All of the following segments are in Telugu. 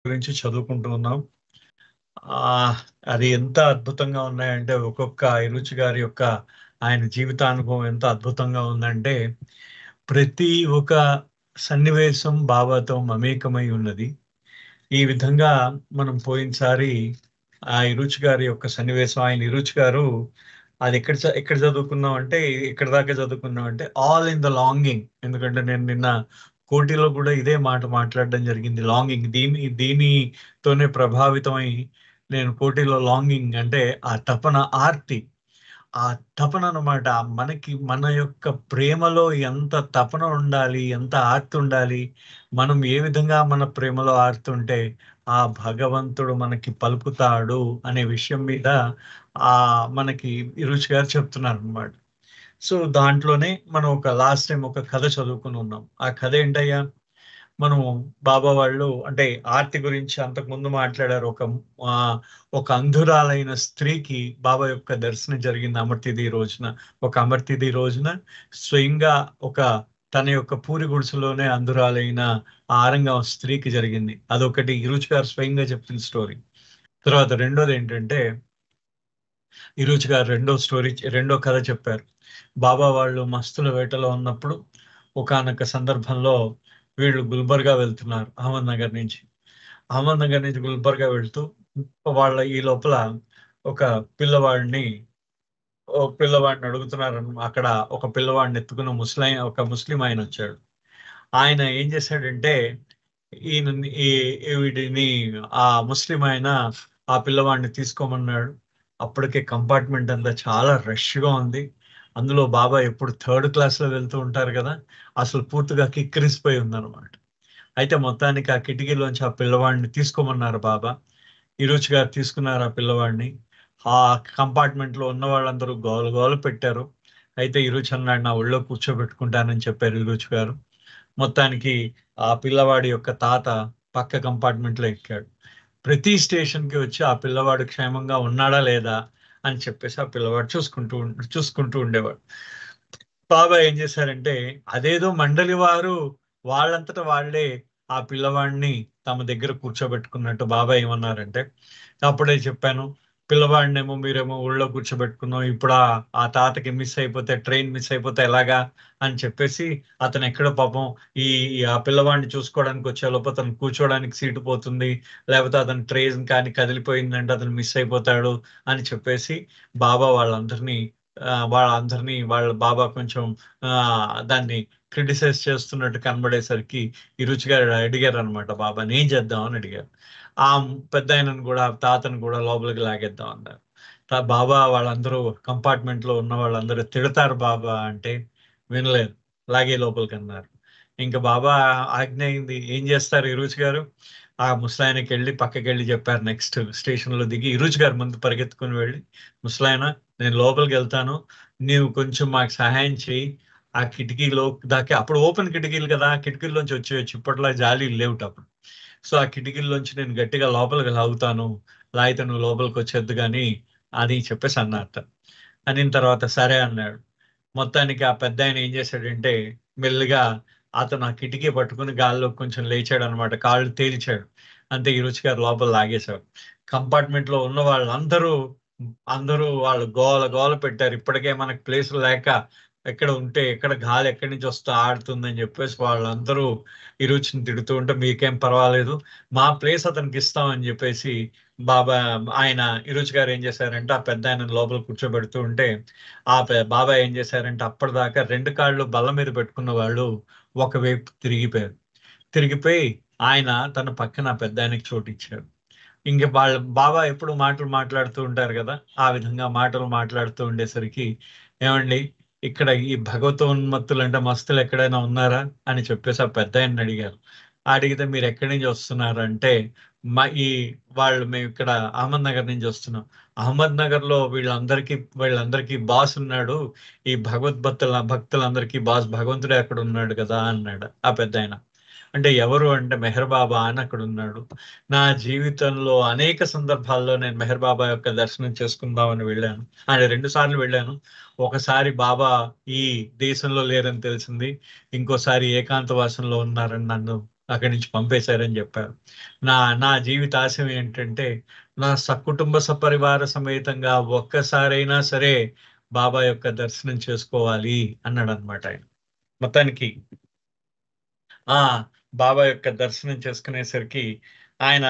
గురించి చదువుకుంటూ ఉన్నాం. అది ఎంత అద్భుతంగా ఉన్నాయంటే ఒక్కొక్క ఇరుచి గారి యొక్క ఆయన జీవితానుభవం ఎంత అద్భుతంగా ఉందంటే ప్రతి ఒక సన్నివేశం బాబాతో మమేకమై ఉన్నది. ఈ విధంగా మనం పోయినసారి ఆ ఇరుచి గారి యొక్క సన్నివేశం ఆయన ఇరుచి గారు అది ఎక్కడ చదువుకున్నాం అంటే ఎక్కడ దాకా చదువుకున్నాం అంటే ఆల్ ఇన్ ద లాంగింగ్. ఎందుకంటే నేను నిన్న కోటిలో కూడా ఇదే మాట మాట్లాడడం జరిగింది. లాంగింగ్ దీనితోనే ప్రభావితమై నేను కోటిలో లాంగింగ్ అంటే ఆ తపన ఆర్తి ఆ తపన అన్నమాట. మనకి మన యొక్క ప్రేమలో ఎంత తపన ఉండాలి, ఎంత ఆర్తి ఉండాలి, మనం ఏ విధంగా మన ప్రేమలో ఆర్తుంటే ఆ భగవంతుడు మనకి పలుకుతాడు అనే విషయం మీద మనకి రుచి గారు చెప్తున్నారు అనమాట. సో దాంట్లోనే మనం ఒక లాస్ట్ టైం ఒక కథ చదువుకుని ఉన్నాం. ఆ కథ ఏంటయ్యా, మనము బాబా వాళ్ళు అంటే ఆర్తి గురించి అంతకుముందు మాట్లాడారు. ఆ, ఒక అంధురాలైన స్త్రీకి బాబా యొక్క దర్శనం జరిగింది అమర్తిది రోజున. ఒక అమర్తిది రోజున స్వయంగా ఒక తన యొక్క పూరి గుడిసెలోనే అంధురాలైన ఆ ఆరంగం స్త్రీకి జరిగింది. అదొకటి ఇరుచి గారు స్వయంగా చెప్పిన స్టోరీ. తర్వాత రెండోది ఏంటంటే ఇరుచి గారు రెండో కథ చెప్పారు. బాబా వాళ్ళు మస్తుల వేటలో ఉన్నప్పుడు ఒకానొక సందర్భంలో వీళ్ళు గుల్బర్గా వెళ్తున్నారు అహ్మద్ నగర్ నుంచి గుల్బర్గా వెళ్తూ ఈ లోపల ఒక పిల్లవాడిని అడుగుతున్నారు. అక్కడ ఒక పిల్లవాడిని ఎత్తుకున్న ఒక ముస్లిం ఆయన వచ్చాడు. ఆయన ఏం చేశాడంటే ఈయన వీటిని ఆ ముస్లిం ఆయన ఆ పిల్లవాడిని తీసుకోమన్నాడు. అప్పటికే కంపార్ట్మెంట్ అంతా చాలా రష్గా ఉంది. అందులో బాబా ఎప్పుడు థర్డ్ క్లాస్లో వెళ్తూ ఉంటారు కదా, అసలు పూర్తిగా కిక్కిరిసిపోయి ఉందన్నమాట. అయితే మొత్తానికి ఆ కిటికీలోంచి ఆ పిల్లవాడిని తీసుకోమన్నారు బాబా. ఇరుచి గారు తీసుకున్నారు ఆ పిల్లవాడిని. ఆ కంపార్ట్మెంట్ లో ఉన్న వాళ్ళందరూ గోల పెట్టారు. అయితే ఇరుచి అన్నాడు, నా ఒళ్ళో కూర్చోబెట్టుకుంటానని చెప్పారు ఇరుచి గారు. మొత్తానికి ఆ పిల్లవాడి యొక్క తాత పక్క కంపార్ట్మెంట్ లో ఎక్కాడు. ప్రతి స్టేషన్ కి వచ్చి ఆ పిల్లవాడు క్షేమంగా ఉన్నాడా లేదా అని చెప్పేసి ఆ పిల్లవాడు చూసుకుంటూ ఉండేవాడు. బాబా ఏం చేశారంటే అదేదో మండలి వారు వాళ్ళంతటా వాళ్ళే ఆ పిల్లవాడిని తమ దగ్గర కూర్చోబెట్టుకున్నట్టు బాబా ఏమన్నారంటే, అప్పుడే చెప్పాను, పిల్లవాడినేమో మీరేమో ఊళ్ళో కూర్చోబెట్టుకున్నాం, ఇప్పుడు ఆ తాతకి ట్రైన్ మిస్ అయిపోతే ఎలాగా అని చెప్పేసి అతను ఎక్కడో పాపం ఈ ఆ పిల్లవాడిని చూసుకోవడానికి వచ్చే లోపు అతను కూర్చోవడానికి సీటు పోతుంది, లేకపోతే అతను ట్రైన్ కానీ కదిలిపోయిందంటే అతను మిస్ అయిపోతాడు అని చెప్పేసి బాబా వాళ్ళ బాబా కొంచెం దాన్ని క్రిటిసైజ్ చేస్తున్నట్టు కనబడేసరికి ఈ రుచి గారు అడిగారు అనమాట, బాబాని ఏం చేద్దాం అని అడిగారు. ఆ పెద్ద ఆయనను కూడా తాతను కూడా లోపలికి లాగేద్దాం అన్నారు. బాబా వాళ్ళందరూ కంపార్ట్మెంట్ లో ఉన్న వాళ్ళందరూ తిడతారు బాబా అంటే వినలేదు, లాగే లోపలికి అన్నారు. ఇంకా బాబా ఆజ్ఞ అయింది, ఏం చేస్తారు ఇరుచి గారు ఆ ముసలాయనకి వెళ్ళి పక్కకి వెళ్ళి చెప్పారు. నెక్స్ట్ స్టేషన్ లో దిగి ఇరుచి గారు ముందు పరిగెత్తుకుని వెళ్ళి, ముసలాయన నేను లోపలికి వెళ్తాను, నీవు కొంచెం మాకు సహాయం చేయి, ఆ కిటికీలో దాకా, అప్పుడు ఓపెన్ కిటికీలు కదా, కిటికీల్లోంచి వచ్చేయచ్చు, ఇప్పట్లో జాలీలు లేవుట అప్పుడు. సో ఆ కిటికీల్లోంచి నేను గట్టిగా లోపలికి లాగుతాను, లాగితే నువ్వు లోపలికి వచ్చేద్దు కానీ అని చెప్పేసి అన్నట్ట. అనిన తర్వాత సరే అన్నాడు. మొత్తానికి ఆ పెద్ద ఆయన ఏం చేశాడంటే మెల్లిగా అతను ఆ కిటికీ పట్టుకుని గాల్లో కొంచెం లేచాడు అనమాట, కాళ్ళు తేల్చాడు. అంతే ఈ రుచి గారు లోపల లాగేశాడు. కంపార్ట్మెంట్ లో ఉన్న అందరూ వాళ్ళు గోల పెట్టారు. ఇప్పటికే మనకు ప్లేస్ లేక ఎక్కడ గాలి ఎక్కడి నుంచి వస్తూ ఆడుతుందని చెప్పేసి వాళ్ళందరూ ఈ రుచిని తిడుతూ ఉంటే, మీకేం పర్వాలేదు మా ప్లేస్ అతనికి ఇస్తామని చెప్పేసి ఆయన ఇరుచి గారు ఏం చేశారంటే ఆ పెద్ద ఆయన లోపల కూర్చోబెడుతూ ఉంటే బాబా ఏం చేశారంటే అప్పటిదాకా రెండు కాళ్ళు బల్ల మీద పెట్టుకున్న వాళ్ళు ఒకవైపు తిరిగిపోయి ఆయన తన పక్కన పెద్ద ఆయనకి చోటు ఇచ్చాడు. ఇంక వాళ్ళ బాబా ఎప్పుడు మాటలు మాట్లాడుతూ ఉంటారు కదా, ఆ విధంగా మాటలు మాట్లాడుతూ ఉండేసరికి, ఏమండి ఇక్కడ ఈ భగవతోన్మత్తులు అంటే మస్తులు ఎక్కడైనా ఉన్నారా అని చెప్పేసి ఆ పెద్ద ఆయన అడిగారు. అడిగితే మీరు ఎక్కడి నుంచి వస్తున్నారు అంటే, మా ఈ మేము ఇక్కడ అహ్మద్ నగర్ నుంచి వస్తున్నాం. అహ్మద్ నగర్ లో వీళ్ళందరికీ బాస్ ఉన్నాడు, ఈ భక్తులందరికీ బాస్ భగవంతుడే అక్కడ ఉన్నాడు కదా అన్నాడు ఆ పెద్ద ఆయన. అంటే ఎవరు అంటే మెహర్ బాబా అని అక్కడ ఉన్నాడు. నా జీవితంలో అనేక సందర్భాల్లో నేను మెహర్ బాబా యొక్క దర్శనం చేసుకుందామని వెళ్ళాను. ఆయన 2 సార్లు వెళ్ళాను. ఒకసారి బాబా ఈ దేశంలో లేరని తెలిసింది, ఇంకోసారి ఏకాంతవాసంలో ఉన్నారని నన్ను అక్కడి నుంచి పంపేశారని చెప్పారు. నా నా జీవిత ఆశయం ఏంటంటే నా సకుటుంబ సపరివార సమేతంగా ఒక్కసారైనా సరే బాబా యొక్క దర్శనం చేసుకోవాలి అన్నాడు అనమాట ఆయన. మొత్తానికి ఆ బాబా యొక్క దర్శనం చేసుకునేసరికి ఆయన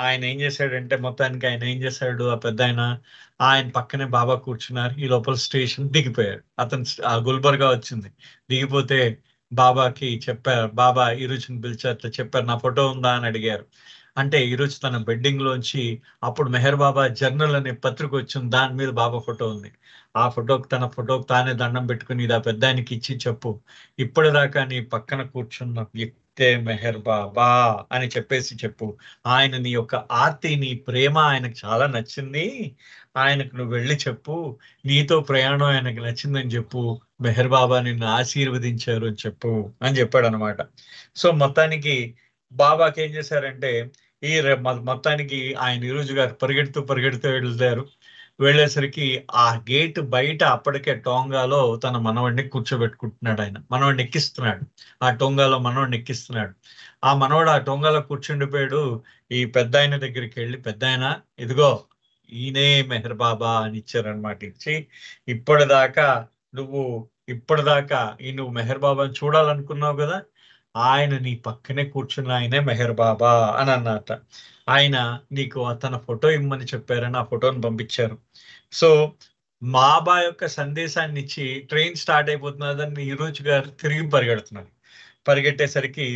ఆయన ఏం చేశాడంటే, మొత్తానికి ఆయన ఏం చేశాడు, ఆ పెద్ద ఆయన పక్కనే బాబా కూర్చున్నారు. ఈ లోపల స్టేషన్ దిగిపోయారు. అతను ఆ గుల్బర్గా వచ్చింది. దిగిపోతే బాబాకి చెప్పారు, బాబా ఈ రుచిని పిలిచారు, చెప్పారు నా ఫోటో ఉందా అని అడిగారు. అంటే ఈ రోజు తన బెడ్డింగ్ లోంచి అప్పుడు మెహర్ బాబా జర్నల్ అనే పత్రిక వచ్చింది, దాని మీద బాబా ఫోటో ఉంది. ఆ ఫోటోకి తన ఫోటోకి తానే దండం పెట్టుకుని ఇది ఆ పెద్ద ఆయనకి ఇచ్చి చెప్పు, ఇప్పటిదాకా నీ పక్కన కూర్చున్న వ్యక్తే మెహర్ బాబా అని చెప్పేసి చెప్పు. ఆయన నీ యొక్క ఆర్తి, నీ ప్రేమ ఆయనకు చాలా నచ్చింది, ఆయనకు నువ్వు వెళ్ళి చెప్పు, నీతో ప్రయాణం ఆయనకు నచ్చిందని చెప్పు, మెహర్ బాబా నిన్ను ఆశీర్వదించారు అని చెప్పు అని చెప్పాడు అనమాట. సో మొత్తానికి బాబాకి ఏం చేశారంటే మొత్తానికి ఆయన ఈరోజు గారు పరిగెడుతూ పరిగెడుతూ వెళ్తారు. వెళ్ళేసరికి ఆ గేట్ బయట అప్పటికే టోంగాలో తన మనవడిని కూర్చోబెట్టుకుంటున్నాడు. ఆయన మనవడిని ఎక్కిస్తున్నాడు, ఆ టోంగాలో మనవడిని ఎక్కిస్తున్నాడు. ఆ మనవడు ఆ టోంగాలో కూర్చుండిపోయాడు. ఈ పెద్ద ఆయన దగ్గరికి వెళ్ళి, పెద్ద ఆయన ఇదిగో ఈయనే మెహర్ బాబా అని ఇచ్చారనమాట. ఇచ్చి ఇప్పటిదాకా నువ్వు ఇప్పటిదాకా నువ్వు మెహర్ బాబాని చూడాలనుకున్నావు కదా, ఆయన నీ పక్కనే కూర్చున్న ఆయనే మెహర్ బాబా అని అన్నట. ఆయన నీకు తన ఫోటో ఇమ్మని చెప్పారని ఆ ఫోటోని పంపించారు. సో బాబా యొక్క సందేశాన్ని ఇచ్చి ట్రైన్ స్టార్ట్ అయిపోతున్నదని ఈ రోజు గారు తిరిగి పరిగెడుతున్నారు. పరిగెట్టేసరికి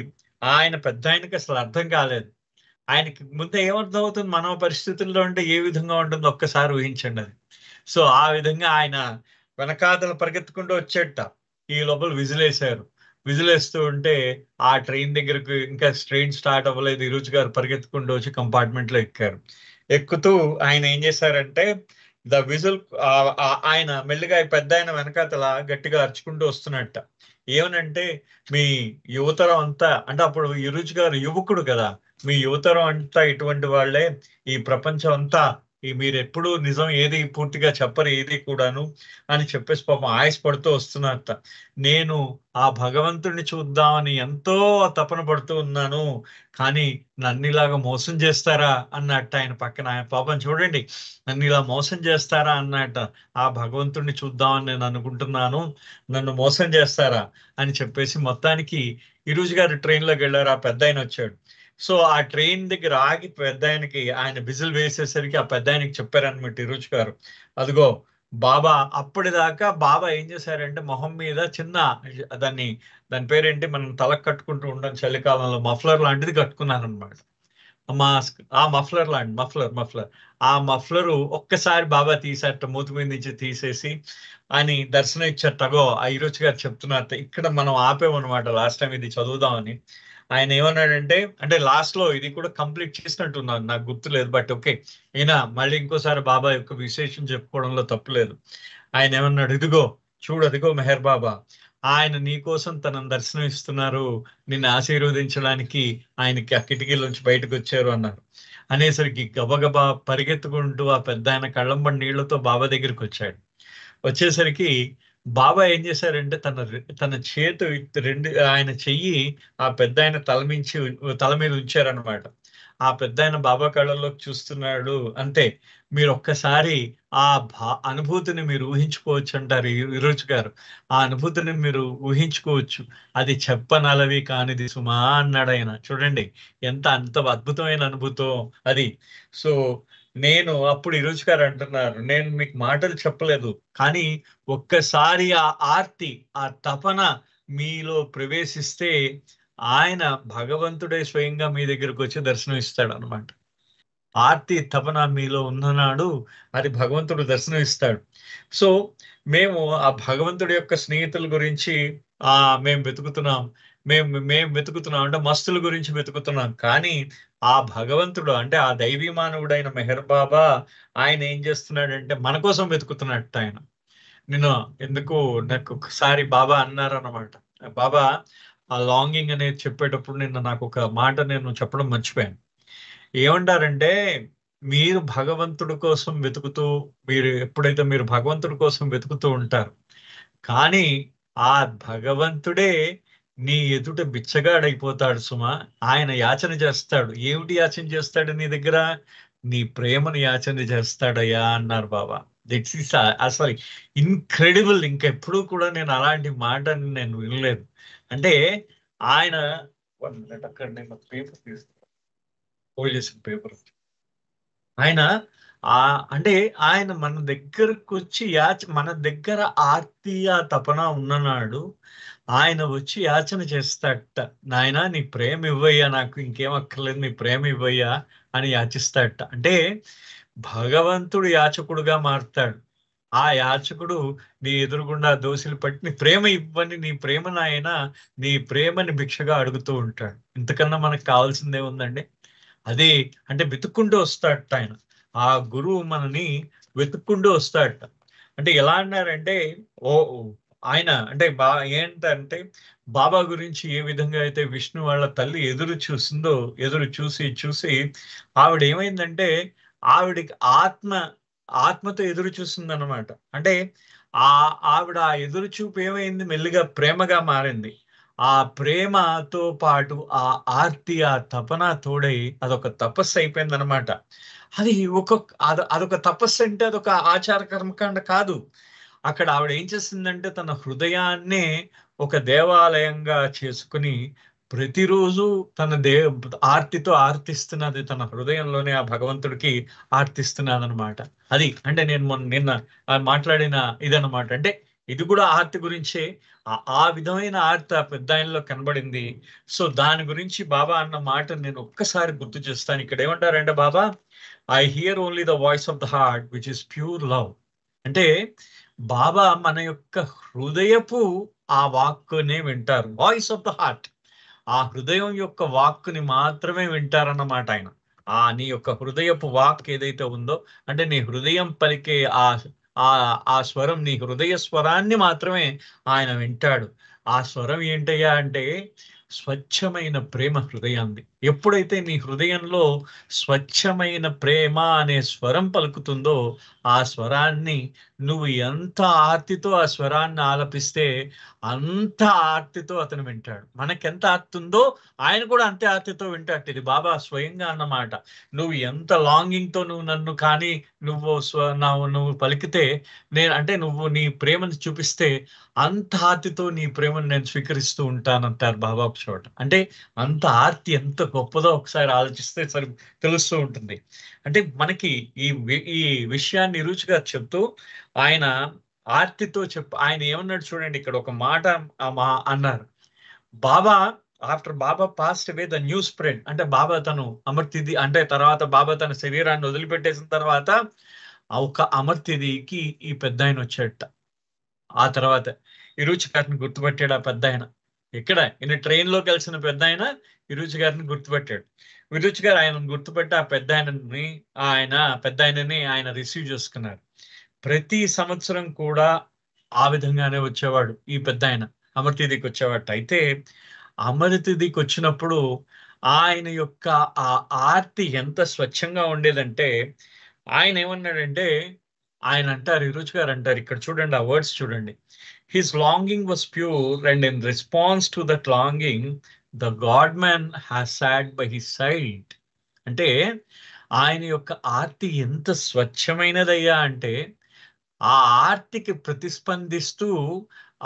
ఆయన పెద్ద ఆయనకి అసలు అర్థం కాలేదు. ఆయనకి ముందు ఏమర్థం అవుతుంది, మన పరిస్థితుల్లో అంటే ఏ విధంగా ఉంటుందో ఒక్కసారి ఊహించండి అది. సో ఆ విధంగా ఆయన వెనకాతల పరిగెత్తుకుంటూ వచ్చేట. ఈ లోపల విజిలేశారు. విజిలేస్తూ ఉంటే ఆ ట్రైన్ దగ్గరకు ఇంకా ట్రైన్ స్టార్ట్ అవ్వలేదు. ఈ రోజు గారు పరిగెత్తుకుంటూ వచ్చి కంపార్ట్మెంట్ లో ఎక్కారు. ఎక్కుతూ ఆయన ఏం చేశారంటే ద విజిల్ ఆయన మెల్లిగా పెద్ద ఆయన వెనకాతల గట్టిగా అరుచుకుంటూ వస్తున్నట్ట. ఏమనంటే మీ యువతరం అంతా, అంటే అప్పుడు ఈ రోజు గారు యువకుడు కదా, మీ యువతరం అంతా ఇటువంటి వాళ్ళే, ఈ ప్రపంచం అంతా మీరు ఎప్పుడు నిజం ఏది పూర్తిగా చెప్పరు ఏది కూడాను అని చెప్పేసి పాపం ఆయాసపడుతూ వస్తున్నట్ట. నేను ఆ భగవంతుడిని చూద్దామని ఎంతో తపన పడుతూ ఉన్నాను, కానీ నన్ను ఇలాగా మోసం చేస్తారా అన్నట్ట. ఆయన పక్కన ఆయన పాపం చూడండి, నన్ను ఇలా మోసం చేస్తారా అన్నట్ట. ఆ భగవంతుడిని చూద్దామని నేను అనుకుంటున్నాను, నన్ను మోసం చేస్తారా అని చెప్పేసి మొత్తానికి ఈ రోజు గారు ట్రైన్ లోకి వెళ్ళారు. ఆ పెద్ద ఆయన వచ్చాడు. సో ఆ ట్రైన్ దగ్గర ఆగి పెద్ద ఆయనకి ఆయన విజిల్ వేసేసరికి ఆ పెద్ద ఆయనకి చెప్పారనమాట ఈ రోజు గారు, అదిగో బాబా. అప్పటిదాకా బాబా ఏం చేశారంటే మొహం మీద చిన్న దాన్ని దాని పేరేంటి, మనం తలకు కట్టుకుంటూ ఉంటాం చలికాలంలో, మఫ్లర్ లాంటిది కట్టుకున్నారనమాట. మాస్క్, ఆ మఫ్లర్ లాంటి మఫ్లర్ ఆ మఫ్లరు ఒక్కసారి బాబా తీసేట, మూతి మీద నుంచి తీసేసి అని దర్శనం ఇచ్చారు. తగో ఆ ఈరోజు గారు చెప్తున్నారు. ఇక్కడ మనం ఆపేమన్నమాట లాస్ట్ టైం ఇది చదువుదామని. ఆయన ఏమన్నాడంటే, అంటే లాస్ట్ లో ఇది కూడా కంప్లీట్ చేసినట్టున్నాను, నాకు గుర్తులేదు, బట్ ఓకే, అయినా మళ్ళీ ఇంకోసారి బాబా యొక్క విశేషం చెప్పుకోవడంలో తప్పులేదు. ఆయన ఏమన్నాడు, ఇదిగో చూడు, అదిగో మెహర్ బాబా, ఆయన నీ కోసం తనను దర్శనం ఇస్తున్నారు, నిన్ను ఆశీర్వదించడానికి ఆయనకి ఆ కిటికీలోంచి బయటకు వచ్చారు అన్నారు. అనేసరికి గబగబా పరిగెత్తుకుంటూ ఆ పెద్ద ఆయన కళ్ళంబడి నీళ్లతో బాబా దగ్గరికి వచ్చాడు. వచ్చేసరికి బాబా ఏం చేశారంటే తన చేతు రెండు, ఆయన చెయ్యి ఆ పెద్ద ఆయన తల మీద ఉంచారనమాట. ఆ పెద్ద ఆయన బాబా కళ్ళల్లోకి చూస్తున్నాడు. అంతే, మీరు ఒక్కసారి ఆ అనుభూతిని మీరు ఊహించుకోవచ్చు అంటారు ఈ రోజు గారు. ఆ అనుభూతిని మీరు ఊహించుకోవచ్చు, అది చెప్పనలవి కానిది సుమా అన్నాడు ఆయన. చూడండి అంత అద్భుతమైన అనుభూతం అది. సో నేను అప్పుడు ఈ రోజు గారు అంటున్నారు, నేను మీకు మాటలు చెప్పలేదు, కానీ ఒక్కసారి ఆ ఆర్తి, ఆ తపన మీలో ప్రవేశిస్తే ఆయన భగవంతుడే స్వయంగా మీ దగ్గరకు వచ్చి దర్శనం ఇస్తాడు అనమాట. ఆర్తి తపన మీలో ఉన్ననాడు అది భగవంతుడు దర్శనం ఇస్తాడు. సో మేము ఆ భగవంతుడి యొక్క స్నేహితుల గురించి మేము వెతుకుతున్నాం, మేము వెతుకుతున్నాం అంటే మస్తుల గురించి వెతుకుతున్నాం, కానీ ఆ భగవంతుడు అంటే ఆ దైవీ మానవుడైన మెహర్ బాబా ఆయన ఏం చేస్తున్నాడంటే మన కోసం వెతుకుతున్నట్టు. ఆయన నేను ఎందుకు నాకు ఒకసారి బాబా అన్నారన్నమాట. బాబా ఆ లాంగింగ్ అనేది చెప్పేటప్పుడు నాకు ఒక మాట నేను చెప్పడం మర్చిపోయాను. ఏమంటారంటే, మీరు భగవంతుడి కోసం వెతుకుతూ, ఎప్పుడైతే మీరు భగవంతుడి కోసం వెతుకుతూ ఉంటారు, కానీ ఆ భగవంతుడే నీ ఎదుట బిచ్చగాడైపోతాడు సుమా. ఆయన యాచన చేస్తాడు. ఏమిటి యాచన చేస్తాడు నీ దగ్గర? నీ ప్రేమను యాచన చేస్తాడయ్యా అన్నారు బాబా. దిట్స్ ఇస్ అసలు ఇన్క్రెడిబుల్. ఇంకెప్పుడు కూడా నేను అలాంటి మాటని నేను వినలేదు. అంటే ఆయన అక్కడ నేను పేపర్ తీసుకున్నాను, చేసిన పేపర్. ఆయన అంటే ఆయన మన దగ్గరకు వచ్చి మన దగ్గర ఆర్తియ తపన ఉన్ననాడు ఆయన వచ్చి యాచన చేస్తాడట. నాయన నీ ప్రేమ ఇవ్వయ్యా, నాకు ఇంకేం అక్కర్లేదు, నీ ప్రేమ ఇవ్వయ్యా అని యాచిస్తాడట. అంటే భగవంతుడు యాచకుడుగా మారుతాడు. ఆ యాచకుడు నీ ఎదురుగుండా దోశలు పట్టి నీ ప్రేమ ఇవ్వని, నీ ప్రేమను ఆయన నీ ప్రేమని భిక్షగా అడుగుతూ ఉంటాడు. ఇంతకన్నా మనకు కావాల్సిందే ఉందండి. అదే అంటే వెతుక్కుంటూ వస్తాడట ఆయన. ఆ గురువు మనని వెతుక్కుంటూ వస్తాడట. అంటే ఎలా అన్నారంటే ఓ ఆయన అంటే ఏంటంటే బాబా గురించి ఏ విధంగా అయితే విష్ణు వాళ్ళ తల్లి ఎదురు చూసిందో, ఎదురు చూసి చూసి ఆవిడ ఏమైందంటే ఆవిడికి ఆత్మతో ఎదురు చూసిందన్నమాట. అంటే ఆ ఆవిడ ఆ ఎదురు చూపు ఏమైంది, మెల్లిగా ప్రేమగా మారింది. ఆ ప్రేమతో పాటు ఆ ఆర్తి, ఆ తపన తోడై అదొక తపస్సు అయిపోయింది అనమాట. అది అదొక తపస్సు అంటే అదొక ఆచార కర్మకాండ కాదు. అక్కడ ఆవిడ ఏం చేసిందంటే తన హృదయాన్నే ఒక దేవాలయంగా చేసుకుని ప్రతిరోజు తన ఆర్తితో ఆర్తిస్తున్నది. తన హృదయంలోనే ఆ భగవంతుడికి ఆర్తిస్తున్నదనమాట. అది అంటే నేను నిన్న మాట్లాడిన ఇదనమాట. అంటే ఇది కూడా ఆర్తి గురించే. ఆ విధమైన ఆర్తి ఆ పెద్ద ఆయనలో కనబడింది. సో దాని గురించి బాబా అన్న మాట నేను ఒక్కసారి గుర్తు చేస్తాను. ఇక్కడ ఏమంటారంటే Baba, I hear only the voice of the heart which is pure love. అంటే బాబా మన యొక్క హృదయపు ఆ వాక్కునే వింటారు. వాయిస్ ఆఫ్ ద హార్ట్, ఆ హృదయం యొక్క వాక్కుని మాత్రమే వింటారన్నమాట ఆయన. నీ యొక్క హృదయపు వాక్ ఏదైతే ఉందో, అంటే నీ హృదయం పలికే ఆ ఆ స్వరం, నీ హృదయ స్వరాన్ని మాత్రమే ఆయన వింటాడు. ఆ స్వరం ఏంటయ్యా అంటే స్వచ్ఛమైన ప్రేమ హృదయాన్ని. ఎప్పుడైతే నీ హృదయంలో స్వచ్ఛమైన ప్రేమ అనే స్వరం పలుకుతుందో, ఆ స్వరాన్ని నువ్వు ఎంత ఆర్తితో ఆ స్వరాన్ని ఆలపిస్తే అంత ఆర్తితో అతను వింటాడు. మనకెంత ఆర్తి ఉందో ఆయన కూడా అంతే ఆర్తితో వింటాడు. ఇది బాబా స్వయంగా అన్నమాట. నువ్వు ఎంత లాంగింగ్ తో నువ్వు నన్ను కానీ నువ్వు పలికితే, నువ్వు నీ ప్రేమను చూపిస్తే అంత ఆర్తితో నీ ప్రేమను నేను స్వీకరిస్తూ ఉంటానంటారు బాబా ఒక చోట. అంటే అంత ఆర్తి ఎంత గొప్పదో ఒకసారి ఆలోచిస్తే సరి తెలుస్తూ ఉంటుంది. అంటే మనకి ఈ విషయాన్ని రుచిగా చెప్తూ ఆయన ఆర్తితో ఆయన ఏమన్నాడు చూడండి, ఇక్కడ ఒక మాట అన్నారు. Baba after Baba passed away the news spread. అంటే బాబా తను అమర్తిది అంటే తర్వాత బాబా తన శరీరాన్ని వదిలిపెట్టేసిన తర్వాత ఒక అమర్తిదికి ఈ పెద్ద ఆయన వచ్చాడట. ఆ తర్వాత ఇరుచి గారిని గుర్తుపెట్టాడు ఆ పెద్ద ఆయన. ఇక్కడ ఈయన ట్రైన్ లో కలిసిన పెద్ద ఆయన ఇరుచి గారిని గుర్తుపెట్టాడు. విరుచి గారు ఆయన గుర్తుపెట్టి ఆ పెద్ద ఆయనని ఆయన రిసీవ్ చేసుకున్నారు. ప్రతి సంవత్సరం కూడా ఆ విధంగానే వచ్చేవాడు ఈ పెద్ద ఆయన, అమర్తిదికి వచ్చేవాడు. అయితే అమర్తిదికి వచ్చినప్పుడు ఆయన యొక్క ఆ ఆర్తి ఎంత స్వచ్ఛంగా ఉండేదంటే, ఆయన ఏమన్నాడంటే, ఆయన అంటారు, ఇరుచి గారు అంటారు, ఇక్కడ చూడండి ఆ వర్డ్స్ చూడండి. His longing was pure and in response to that longing the God man has sat by his side. అంటే ఆయన యొక్క ఆర్తి ఎంత స్వచ్ఛమైనదయ్యా అంటే, ఆ ఆర్తికి ప్రతిస్పందిస్తూ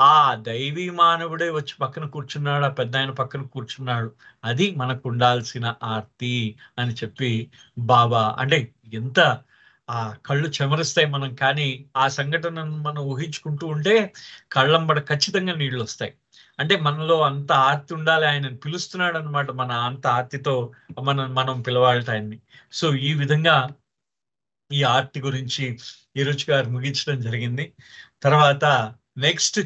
ఆ దైవీ మానవుడే వచ్చి పక్కన కూర్చున్నాడు, ఆ పెద్ద ఆయన పక్కన కూర్చున్నాడు. అది మనకు ఉండాల్సిన ఆర్తి అని చెప్పి బాబా అంటే ఎంత కళ్ళు చెమరుస్తాయి మనం. కానీ ఆ సంఘటనను మనం ఊహించుకుంటూ ఉంటే కళ్ళంబడ ఖచ్చితంగా నీళ్ళు వస్తాయి. అంటే మనలో అంత ఆర్తి ఉండాలి, ఆయన పిలుస్తున్నాడు అనమాట. మన అంత ఆర్తితో మనం పిలవాలట ఆయన్ని. సో ఈ విధంగా ఈ ఆర్తి గురించి ఈ రుచి గారు ముగించడం జరిగింది. తర్వాత నెక్స్ట్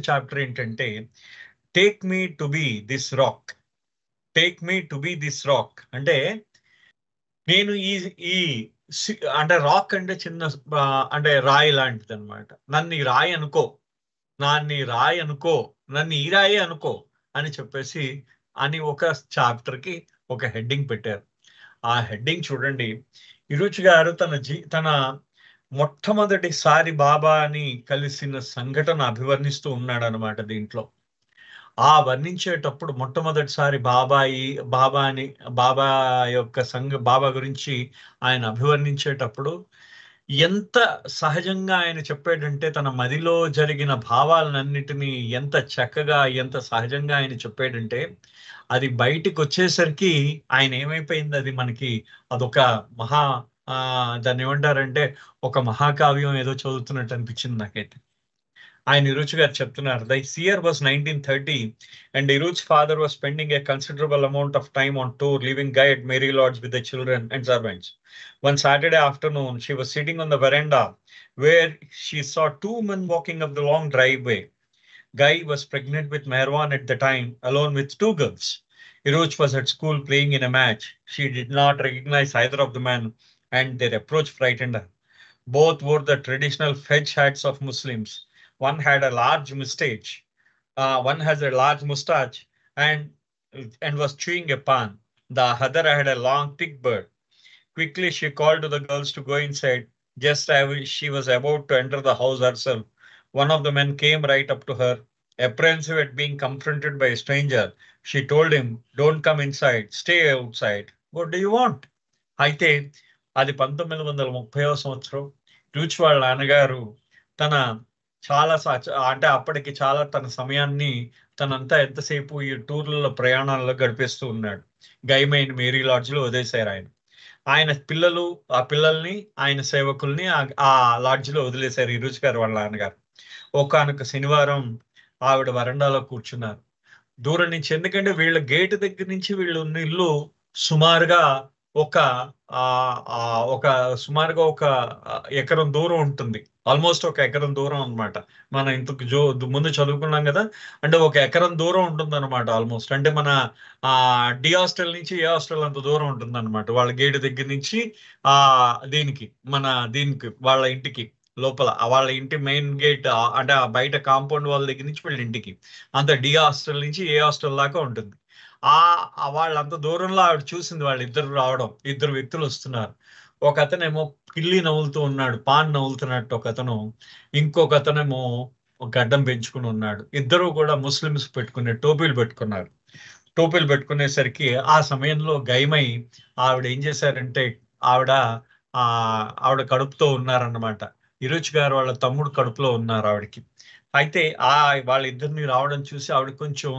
చాప్టర్ ఏంటంటే, take me to be this rock. Take me to be this rock అంటే నేను ఈ అంటే రాక్ అంటే చిన్న అంటే రాయి లాంటిది అనమాట. నన్ను ఈ రాయి అనుకో, నన్ను ఈ రాయి అనుకో, నన్ను ఈ రాయి అనుకో అని చెప్పేసి అని ఒక చాప్టర్ కి ఒక హెడ్డింగ్ పెట్టారు. ఆ హెడ్డింగ్ చూడండి. ఇరుచి గారు తన మొట్టమొదటిసారి బాబాని కలిసిన సంఘటన అభివర్ణిస్తూ ఉన్నాడు అనమాట దీంట్లో. ఆ వర్ణించేటప్పుడు మొట్టమొదటిసారి బాబా యొక్క బాబా గురించి ఆయన అభివర్ణించేటప్పుడు ఎంత సహజంగా ఆయన చెప్పాడంటే, తన మదిలో జరిగిన భావాలన్నిటినీ ఎంత చక్కగా, ఎంత సహజంగా ఆయన చెప్పాడంటే, అది బయటికి వచ్చేసరికి ఆయన ఏమైపోయింది, అది మనకి అదొక మహా దాన్ని ఏమంటారంటే ఒక మహాకావ్యం ఏదో చదువుతున్నట్టు అనిపించింది నాకైతే. ఆయన నిరుచ్ గారు చెప్తున్నారు, the year was 1930 and Niruch's father was spending a considerable amount of time on tour, leaving Guy at Mary Lodge with the children and servants. One Saturday afternoon, she was sitting on the veranda where she saw two men walking up the long driveway. Guy was pregnant with Meherwan at the time, alone with two girls. Niruch was at school playing in a match. She did not recognize either of the men, and their approach frightened her. Both wore the traditional fetch hats of Muslims. One had a large mustache. One has a large mustache and was chewing a pan. The other had a long, thick beard. Quickly, she called to the girls to go inside. Just as she was about to enter the house herself, one of the men came right up to her. Apprehensive at being confronted by a stranger, she told him, "Don't come inside. Stay outside. What do you want?" అయితే అది 1930వ సంవత్సరం. రూచ్ వాళ్ళ నాన్నగారు తన చాలా అంటే అప్పటికి చాలా తన సమయాన్ని తనంతా ఎంతసేపు ఈ టూర్లలో ప్రయాణాల్లో గడిపేస్తూ ఉన్నాడు. గైమైన్ మేరీ లాడ్జ్లో వదిలేశారు ఆయన. ఆయన పిల్లలు, ఆ పిల్లల్ని, ఆయన సేవకుల్ని ఆ లాడ్జ్లో వదిలేశారు ఈ రూచ్ గారు వాళ్ళ నాన్నగారు. ఒకానొక శనివారం ఆవిడ వరండాలో కూర్చున్నారు. దూరం నుంచి, ఎందుకంటే వీళ్ళ గేటు దగ్గర నుంచి వీళ్ళు ఉన్న ఇల్లు సుమారుగా ఒక సుమారుగా ఒక ఎకరం దూరం ఉంటుంది. ఆల్మోస్ట్ ఒక ఎకరం దూరం అనమాట. మనం ఇంతకు ముందు చదువుకున్నాం కదా, అంటే ఒక ఎకరం దూరం ఉంటుంది అనమాట ఆల్మోస్ట్. అంటే మన డి హాస్టల్ నుంచి ఏ హాస్టల్ అంత దూరం ఉంటుంది అనమాట. వాళ్ళ గేటు దగ్గర నుంచి దీనికి వాళ్ళ ఇంటికి లోపల, వాళ్ళ ఇంటి మెయిన్ గేట్ అంటే ఆ బయట కాంపౌండ్ వాళ్ళ దగ్గర నుంచి వీళ్ళ ఇంటికి అంత డి హాస్టల్ నుంచి ఏ హాస్టల్ దాకా ఉంటుంది. వాళ్ళంత దూరంలో ఆవిడ చూసింది వాళ్ళిద్దరు రావడం. ఇద్దరు వ్యక్తులు వస్తున్నారు. ఒక అతనేమో పిల్లి నవ్వులుతూ ఉన్నాడు, పాన్ నవ్వులుతున్నట్టు ఒక అతను, ఇంకొక అతనేమో గడ్డం పెంచుకుని ఉన్నాడు. ఇద్దరు కూడా ముస్లిమ్స్ టోపీలు పెట్టుకున్నారు. టోపీలు పెట్టుకునేసరికి ఆ సమయంలో గైమై ఆవిడ ఏం చేశారంటే, ఆవిడ కడుపుతో ఉన్నారన్నమాట. నిరుచ్ గారు వాళ్ళ తమ్ముడు కడుపులో ఉన్నారు ఆవిడకి. అయితే వాళ్ళిద్దరిని రావడం చూసి ఆవిడ కొంచెం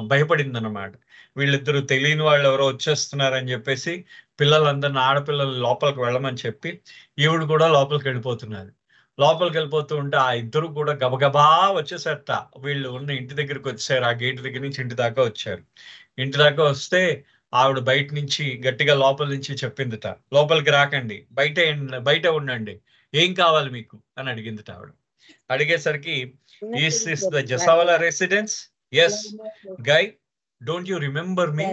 భయపడింది అన్నమాట. వీళ్ళిద్దరూ తెలియని వాళ్ళు ఎవరో వచ్చేస్తున్నారని చెప్పేసి పిల్లలందరిని, ఆడపిల్లలు లోపలికి వెళ్ళమని చెప్పి ఈవిడ కూడా లోపలికి వెళ్ళిపోతున్నారు. లోపలికి వెళ్ళిపోతూ ఉంటే ఆ ఇద్దరు కూడా గబగబా వచ్చేసట. వీళ్ళు ఉన్న ఇంటి దగ్గరికి వచ్చారు. ఆ గేట్ దగ్గర నుంచి ఇంటి దాకా వచ్చారు. ఇంటి దాకా వస్తే ఆవిడ బయట నుంచి గట్టిగా లోపల నుంచి చెప్పిందిట, లోపలికి రాకండి, బయట ఉండండి, ఏం కావాలి మీకు అని అడిగిందిట ఆవిడ. అడిగేసరికి, "Is this the Jasawala residence?" "Yes." "Guy, don't you remember me?"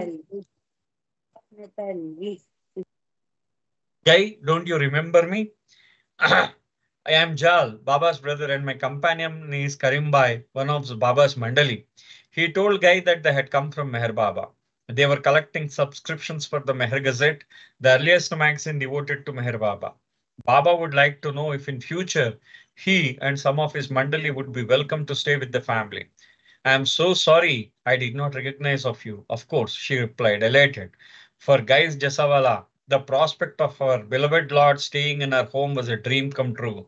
"Guy, don't you remember me?" "I am Jal, Baba's brother, and my companion is Karim Bhai, one of Baba's Mandali." He told Guy that they had come from Meher Baba. They were collecting subscriptions for the Meher Gazette, the earliest magazine devoted to Meher Baba. Baba would like to know if in future he and some of his Mandali would be welcome to stay with the family. "I am so sorry, I did not recognize of you." "Of course," she replied, elated. For Guy's Jasawala, the prospect of our beloved Lord staying in her home was a dream come true.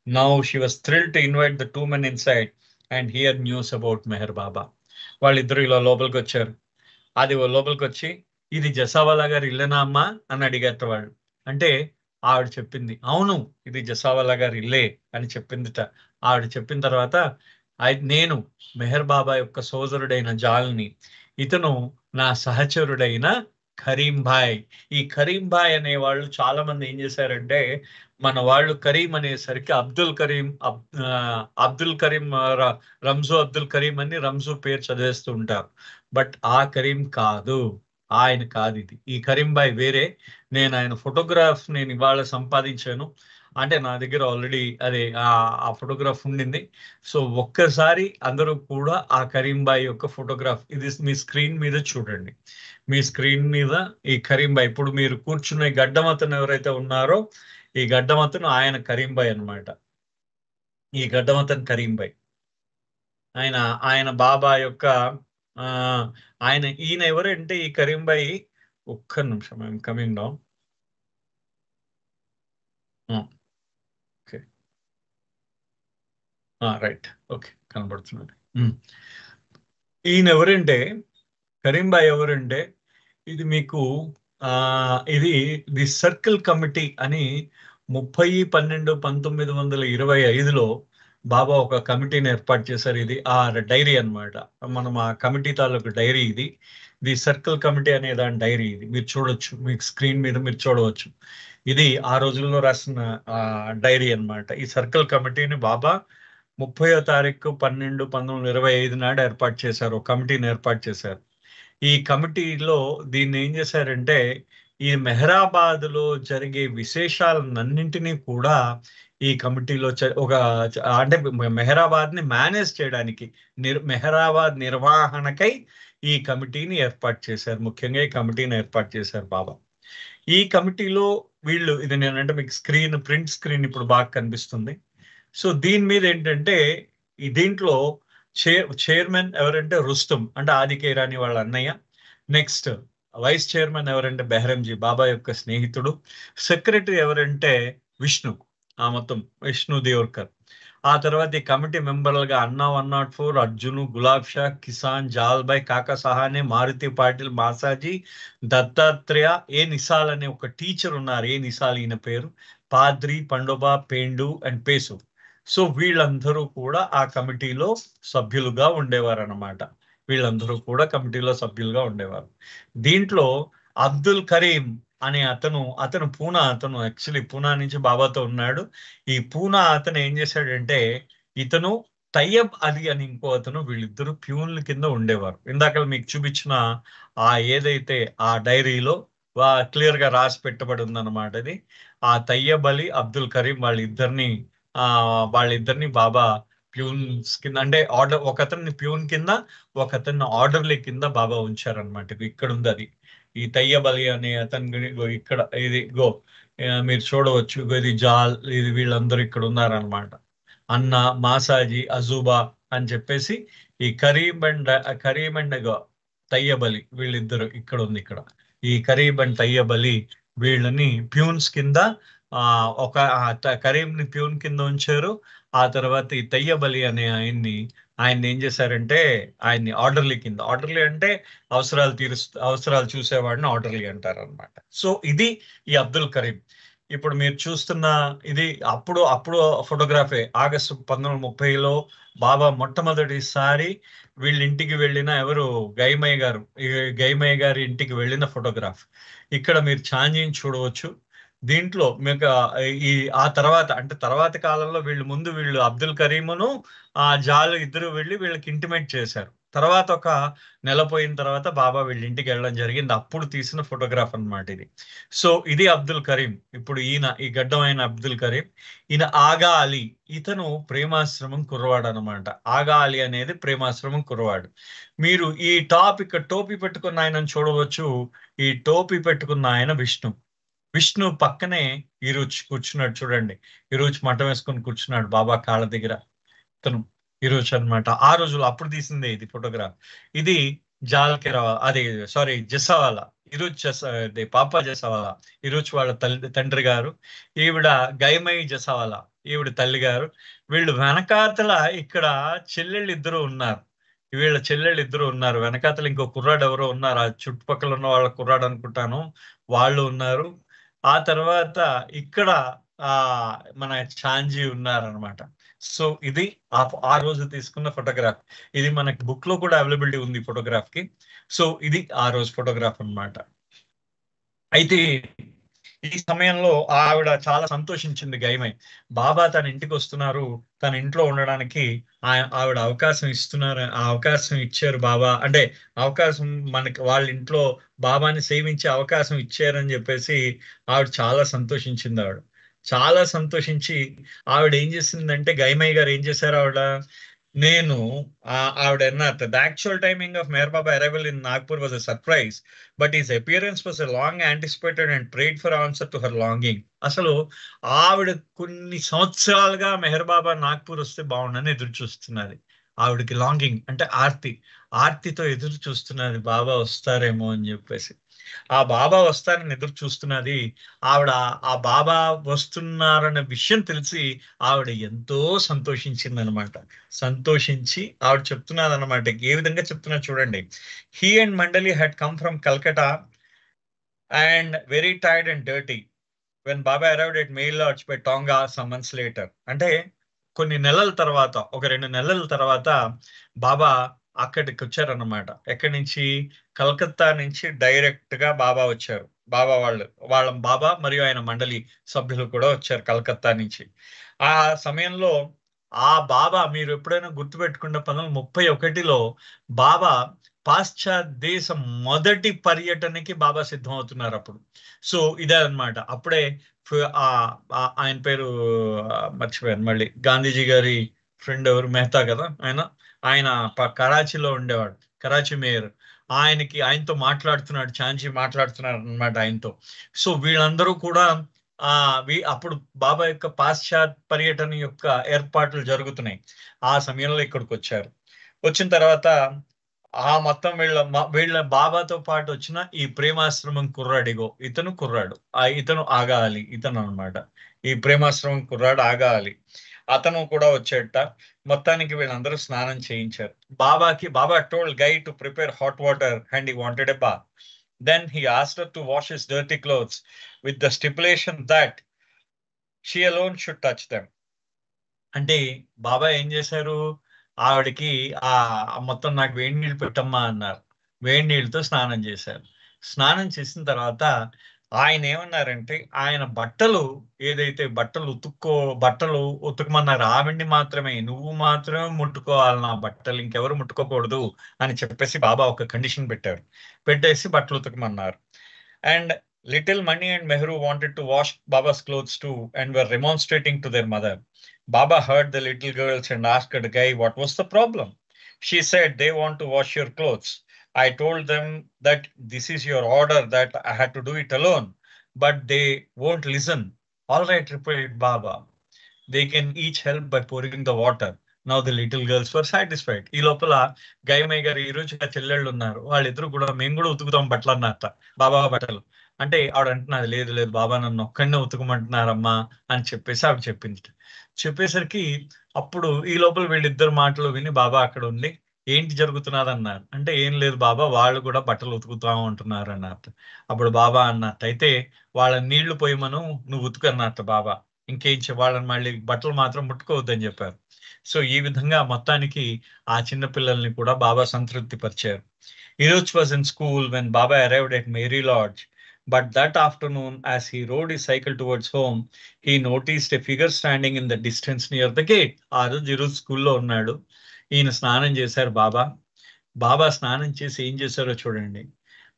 Now she was thrilled to invite the two men inside and hear news about Meher Baba. వాళ్ళిద్దరు ఇలా లోపలికి వచ్చారు. అది లోపలికి వచ్చి, "ఇది జసావాలా గారి ఇల్లేనా అమ్మా" అని అడిగారు వాళ్ళు. అంటే ఆవిడ చెప్పింది, "అవును, ఇది జసావాలా గారి ఇల్లే" అని చెప్పిందిట. ఆవిడ చెప్పిన తర్వాత, "నేను మెహర్ బాబా యొక్క సోదరుడైన జాల్ని, ఇతను నా సహచరుడైన కరీం భాయ్." ఈ కరీం భాయ్ అనే వాళ్ళు చాలా మంది ఏం చేశారంటే, మన వాళ్ళు కరీం అనేసరికి అబ్దుల్ కరీం రంజు అబ్దుల్ కరీం అని రంజు పేరు చదివేస్తూ ఉంటారు. బట్ ఆ కరీం కాదు, ఆయన కాదు ఇది. ఈ కరీం భాయ్ వేరే. నేను ఆయన ఫోటోగ్రాఫ్ నేను ఇవాళ సంపాదించాను. అంటే నా దగ్గర ఆల్రెడీ ఆ ఫోటోగ్రాఫ్ ఉండింది. సో ఒక్కసారి అందరూ కూడా ఆ కరీం భాయ్ యొక్క ఫోటోగ్రాఫ్ ఇది మీ స్క్రీన్ మీద చూడండి. మీ స్క్రీన్ మీద ఈ కరీం భాయ్, ఇప్పుడు మీరు కూర్చున్న గడ్డమతను ఎవరైతే ఉన్నారో, ఈ గడ్డమతను ఆయన కరీం భాయ్ అన్నమాట. ఈ గడ్డమతను కరీం భాయ్. ఆయన ఆయన బాబా యొక్క ఆ, ఈయన ఎవరంటే ఈ కరీంబాయి, ఒక్క నిమిషం I'm coming down. Okay, right, okay, కనబడుతున్నాడు. ఈయన ఎవరంటే, కరీంబాయి ఎవరంటే, ఇది మీకు ఆ ఇది ది సర్కిల్ కమిటీ అని 30/12/1925లో బాబా ఒక కమిటీని ఏర్పాటు చేశారు. ఇది ఆ డైరీ అన్నమాట. మనం ఆ కమిటీ తాలూకు డైరీ ఇది. ది సర్కిల్ కమిటీ అనే దాని డైరీ ఇది. మీరు చూడొచ్చు, మీకు స్క్రీన్ మీద మీరు చూడవచ్చు. ఇది ఆ రోజుల్లో రాసిన డైరీ అన్నమాట. ఈ సర్కిల్ కమిటీని బాబా 30వ తారీఖు 12/1925 నాడు ఏర్పాటు చేశారు. ఒక కమిటీని ఏర్పాటు చేశారు. ఈ కమిటీలో దీన్ని ఏం చేశారంటే, ఈ మెహరాబాద్ లో జరిగే విశేషాలన్నింటినీ కూడా ఈ కమిటీలో అంటే మెహరాబాద్ ని మేనేజ్ చేయడానికి, మెహరాబాద్ నిర్వహణకై ఈ కమిటీని ఏర్పాటు చేశారు. ముఖ్యంగా ఈ కమిటీని ఏర్పాటు చేశారు బాబా. ఈ కమిటీలో వీళ్ళు, ఇది నేనంటే మీకు ప్రింట్ స్క్రీన్ ఇప్పుడు బాగా కనిపిస్తుంది. సో దీని మీద ఏంటంటే, ఈ దీంట్లో చైర్మన్ ఎవరంటే రుస్తుం, అంటే ఆదికే ఇరానీ వాళ్ళ అన్నయ్య. నెక్స్ట్ వైస్ చైర్మన్ ఎవరంటే బెహరంజీ, బాబా యొక్క స్నేహితుడు. సెక్రటరీ ఎవరంటే విష్ణు, మొత్తం విష్ణు దేవర్కర్. ఆ తర్వాత ఈ కమిటీ మెంబర్లుగా అన్నా 104, అర్జును, గులాబ్ షా, కిసాన్, జాల్బాయ్, కాకా సహానే, మారుతి పాటిల్, మాసాజీ, దత్తాత్రేయ, ఏ నిసాల్ అనే ఒక టీచర్ ఉన్నారు. ఏ నిసాల్ ఈయన పేరు. పాద్రి, పండోబా, పేండు అండ్ పేసు. సో వీళ్ళందరూ కూడా ఆ కమిటీలో సభ్యులుగా ఉండేవారు అన్నమాట. వీళ్ళందరూ కూడా కమిటీలో సభ్యులుగా ఉండేవారు. దీంట్లో అబ్దుల్ కరీం అనే అతను పూనా, యాక్చువల్లీ పూనా నుంచి బాబాతో ఉన్నాడు. ఈ పూనా అతను ఏం చేశాడంటే, ఇతను తయ్యబ్ అలీ అని ఇంకో అతను, వీళ్ళిద్దరు ప్యూన్ల కింద ఉండేవారు. ఇందాక మీకు చూపించిన ఏదైతే ఆ డైరీలో క్లియర్ గా రాసి పెట్టబడి ఉందన్నమాట. ఇది ఆ తయ్యబ్ అలీ, అబ్దుల్ కరీం వాళ్ళిద్దరిని బాబా ప్యూన్స్ కింద, అంటే ఆర్డర్, ఒక అతన్ని ప్యూన్ కింద, ఒక అతన్ని ఆర్డర్లీ కింద బాబా ఉంచారనమాట. ఇక్కడ ఉంది అది. ఈ తయ్యబ్ అలీ అనే అతని ఇక్కడ ఇది మీరు చూడవచ్చు. ఇది జాల్, ఇది వీళ్ళందరూ ఇక్కడ ఉన్నారనమాట. అన్న, మాసాజీ, అజూబా అని చెప్పేసి ఈ కరీం అండ్ తయ్యబ్ అలీ వీళ్ళిద్దరు ఇక్కడ ఉంది. ఇక్కడ ఈ కరీం అండ్ తయ్యబ్ అలీ వీళ్ళని ప్యూన్స్ కింద, ఒక కరీంని ప్యూన్ కింద ఉంచారు. ఆ తర్వాత ఈ తయ్యబ్ అలీ అనే ఆయన్ని ఏం చేశారంటే, ఆయన్ని ఆర్డర్లీ కింద, ఆర్డర్లీ అంటే అవసరాలు చూసేవాడిని ఆర్డర్లీ అంటారు అనమాట. సో ఇది ఈ అబ్దుల్ కరీం. ఇప్పుడు మీరు చూస్తున్న ఇది అప్పుడు ఫోటోగ్రాఫే. ఆగస్టు 1930లో బాబా మొట్టమొదటిసారి వీళ్ళ ఇంటికి వెళ్ళిన గైమయ్య గారు, ఈ గైమయ్య గారి ఇంటికి వెళ్ళిన ఫోటోగ్రాఫ్. ఇక్కడ మీరు ఛాంజిని చూడవచ్చు. దీంట్లో మీకు ఆ తర్వాత, అంటే తర్వాత కాలంలో వీళ్ళు అబ్దుల్ కరీమును జాలు ఇద్దరు వెళ్ళి వీళ్ళకి ఇంటిమేట్ చేశారు. తర్వాత ఒక నెల పోయిన తర్వాత బాబా వీళ్ళ ఇంటికి వెళ్ళడం జరిగింది. అప్పుడు తీసిన ఫోటోగ్రాఫ్ అన్నమాట ఇది. సో ఇది అబ్దుల్ కరీం. ఇప్పుడు ఈ గడ్డమైన అబ్దుల్ కరీం. ఈయన ఆగా అలీ, ఇతను ప్రేమాశ్రమం కుర్రవాడు అనమాట. ఆగా అలీ అనేది ప్రేమాశ్రమం కుర్రవాడు. మీరు ఈ ఇక్కడ టోపీ పెట్టుకున్న ఆయనను చూడవచ్చు. ఈ టోపీ పెట్టుకున్న ఆయన విష్ణు పక్కనే ఈరోజు కూర్చున్నాడు. చూడండి, ఈరోజు మఠం వేసుకొని కూర్చున్నాడు బాబా కాళ్ళ దగ్గర. ఇతను ఈరోజు అన్నమాట. ఆ రోజులు అప్పుడు తీసిందే ఇది ఫోటోగ్రాఫ్. ఇది జసావాలా. ఈరోజు పాపా జసావాలా, ఈరోజు వాళ్ళ తండ్రి గారు. ఈవిడ గైమయి జసావాలా, ఈవిడ తల్లి గారు. వీళ్ళు వెనకాతల ఇక్కడ చెల్లెళ్ళు ఇద్దరు ఉన్నారు. వెనకాతల ఇంకో కుర్రాడు ఎవరో ఉన్నారు. ఆ చుట్టుపక్కల ఉన్న వాళ్ళ కుర్రాడు అనుకుంటాను, వాళ్ళు ఉన్నారు. ఆ తర్వాత ఇక్కడ మన ఛాంజీ ఉన్నారనమాట. సో ఇది ఆ రోజు తీసుకున్న ఫోటోగ్రాఫ్. ఇది మనకి బుక్ లో కూడా అవైలబిలిటీ ఉంది ఫోటోగ్రాఫ్ కి. సో ఇది ఆ రోజు ఫోటోగ్రాఫ్ అన్నమాట. అయితే ఈ సమయంలో ఆవిడ చాలా సంతోషించింది గైమై. బాబా తన ఇంటికి వస్తున్నారు, తన ఇంట్లో ఉండడానికి ఆవిడ అవకాశం ఇస్తున్నారు, ఆ అవకాశం ఇచ్చారు బాబా. అంటే అవకాశం మనకి వాళ్ళ ఇంట్లో బాబాని సేవించే అవకాశం ఇచ్చారని చెప్పేసి ఆవిడ చాలా సంతోషించింది. చాలా సంతోషించి ఆవిడ ఏం చేసిందంటే, గైమయ్య గారు ఏం చేశారు, ఆవిడ అన్నారు, the actual timing of Meher Baba arrival in Nagpur was a surprise, but his appearance was long anticipated and prayed for answer to her longing. అసలు ఆవిడ కొన్ని సంవత్సరాలుగా మెహర్ బాబా నాగ్పూర్ వస్తే బాగుండని ఎదురు చూస్తున్నది. ఆవిడకి లాంగింగ్ అంటే ఆర్తితో ఎదురు చూస్తున్నది బాబా వస్తారేమో అని చెప్పేసి. ఆ బాబా వస్తారని ఎదురు చూస్తున్నది. ఆవిడ ఆ బాబా వస్తున్నారన్న విషయం తెలిసి ఆవిడ ఎంతో సంతోషించిందనమాట. సంతోషించి ఆవిడ చెప్తున్నదన్నమాట. ఏ విధంగా చెప్తున్నా చూడండి. He and mandali had come from Calcutta and very tired and dirty when Baba arrived at mail lodge by tonga some months later. అంటే కొన్ని నెలల తర్వాత, ఒక 2 నెలల తర్వాత బాబా అక్కడికి వచ్చారన్నమాట. ఎక్కడి నుంచి? కలకత్తా నుంచి డైరెక్ట్ గా బాబా వచ్చారు. బాబా వాళ్ళ బాబా మరియు ఆయన మండలి సభ్యులు కూడా వచ్చారు కలకత్తా నుంచి. ఆ సమయంలో ఆ బాబా మీరు ఎప్పుడైనా గుర్తుపెట్టుకున్న 1931లో బాబా పాశ్చాత్య దేశం మొదటి పర్యటనకి బాబా సిద్ధం అవుతున్నారు అప్పుడు. సో ఇదే అన్నమాట. అప్పుడే ఆయన పేరు మర్చిపోయాను మళ్ళీ. గాంధీజీ గారి ఫ్రెండ్ ఎవరు? మెహతా కదా ఆయన. ఆయన కరాచీలో ఉండేవాడు, కరాచీ మేయర్. ఆయనతో మాట్లాడుతున్నాడు, ఛాన్సీ మాట్లాడుతున్నారు అనమాట ఆయనతో. సో వీళ్ళందరూ కూడా అప్పుడు బాబా యొక్క పాశ్చాత్య పర్యటన యొక్క ఏర్పాట్లు జరుగుతున్నాయి. ఆ సమయంలో ఇక్కడికి వచ్చారు. వచ్చిన తర్వాత ఆ మొత్తం వీళ్ళ బాబాతో పాటు వచ్చిన ఈ ప్రేమాశ్రమం కుర్రాడిగో ఇతను కుర్రాడు, ఇతను ఆగాలి, ఇతను అన్నమాట. ఈ ప్రేమాశ్రమం కుర్రాడు ఆగాలి, అతను కూడా వచ్చేట. మొత్తానికి వీళ్ళందరూ స్నానం చేయించారు. Baba told guy to prepare hot water and he wanted a bath. Then he asked her to wash his dirty clothes with the stipulation that she alone should touch them. అంటే బాబా ఏం చేశారు? ఆవిడకి ఆ మొత్తం నాకు వేడి నీళ్ళు పెట్టమ్మా అన్నారు. వేడి నీళ్ళతో స్నానం చేశారు. స్నానం చేసిన తర్వాత ఆయన ఏమన్నారంటే, ఆయన ఏదైతే బట్టలు ఉతుకమన్నారు, ఆవిడ్ని మాత్రమే, నువ్వు మాత్రమే ముట్టుకోవాలి నా బట్టలు, ఇంకెవరు ముట్టుకోకూడదు అని చెప్పేసి బాబా ఒక కండిషన్ పెట్టారు. పెట్టేసి బట్టలు ఉతకమన్నారు. And little Mani and Mehru wanted to wash Baba's clothes too and were remonstrating to their mother. Baba heard the little girls and asked the guy what was the problem. She said, they want to wash your clothes. I told them that this is your order, that I had to do it alone, but they won't listen. All right, replied Baba. They can each help by pouring the water. Now the little girls were satisfied. ఈ లోపల గైమయ్య గారు ఈ రోజు చెల్లెళ్ళు ఉన్నారు, వాళ్ళిద్దరు కూడా మేము కూడా ఉతుకుతాం బట్టలు అన్నట్ట, బాబా బట్టలు. అంటే ఆవిడ అంటున్నది, లేదు లేదు బాబా నన్ను ఒక్కడనే ఉతుకమంటున్నారమ్మా అని చెప్పేసి ఆవిడ చెప్పింది. చెప్పేసరికి అప్పుడు ఈ లోపల వీళ్ళిద్దరు మాటలు విని బాబా అక్కడ ఉండి ఏంటి జరుగుతున్నది అన్నారు. అంటే ఏం లేదు బాబా, వాళ్ళు కూడా బట్టలు ఉతుకుతా ఉంటున్నారు అన్నట్టు. అప్పుడు బాబా అన్నట్టు, అయితే వాళ్ళ నీళ్లు పోయమను, నువ్వు ఉతుకు అన్నట్టు బాబా. ఇంకేం వాళ్ళని మళ్ళీ బట్టలు మాత్రం ముట్టుకోవద్దని చెప్పారు. సో ఈ విధంగా మొత్తానికి ఆ చిన్న పిల్లల్ని కూడా బాబా సంతృప్తి పరిచారు. Iruch was in school when Baba arrived at Mary Lodge, but that afternoon, as he rode his cycle towards home, he noticed a figure standing in the distance near the gate. ఆ రోజు ఇరుచ్ స్కూల్లో ఉన్నాడు. ఈయన స్నానం చేశారు బాబా స్నానం చేసి ఏం చేశారో చూడండి.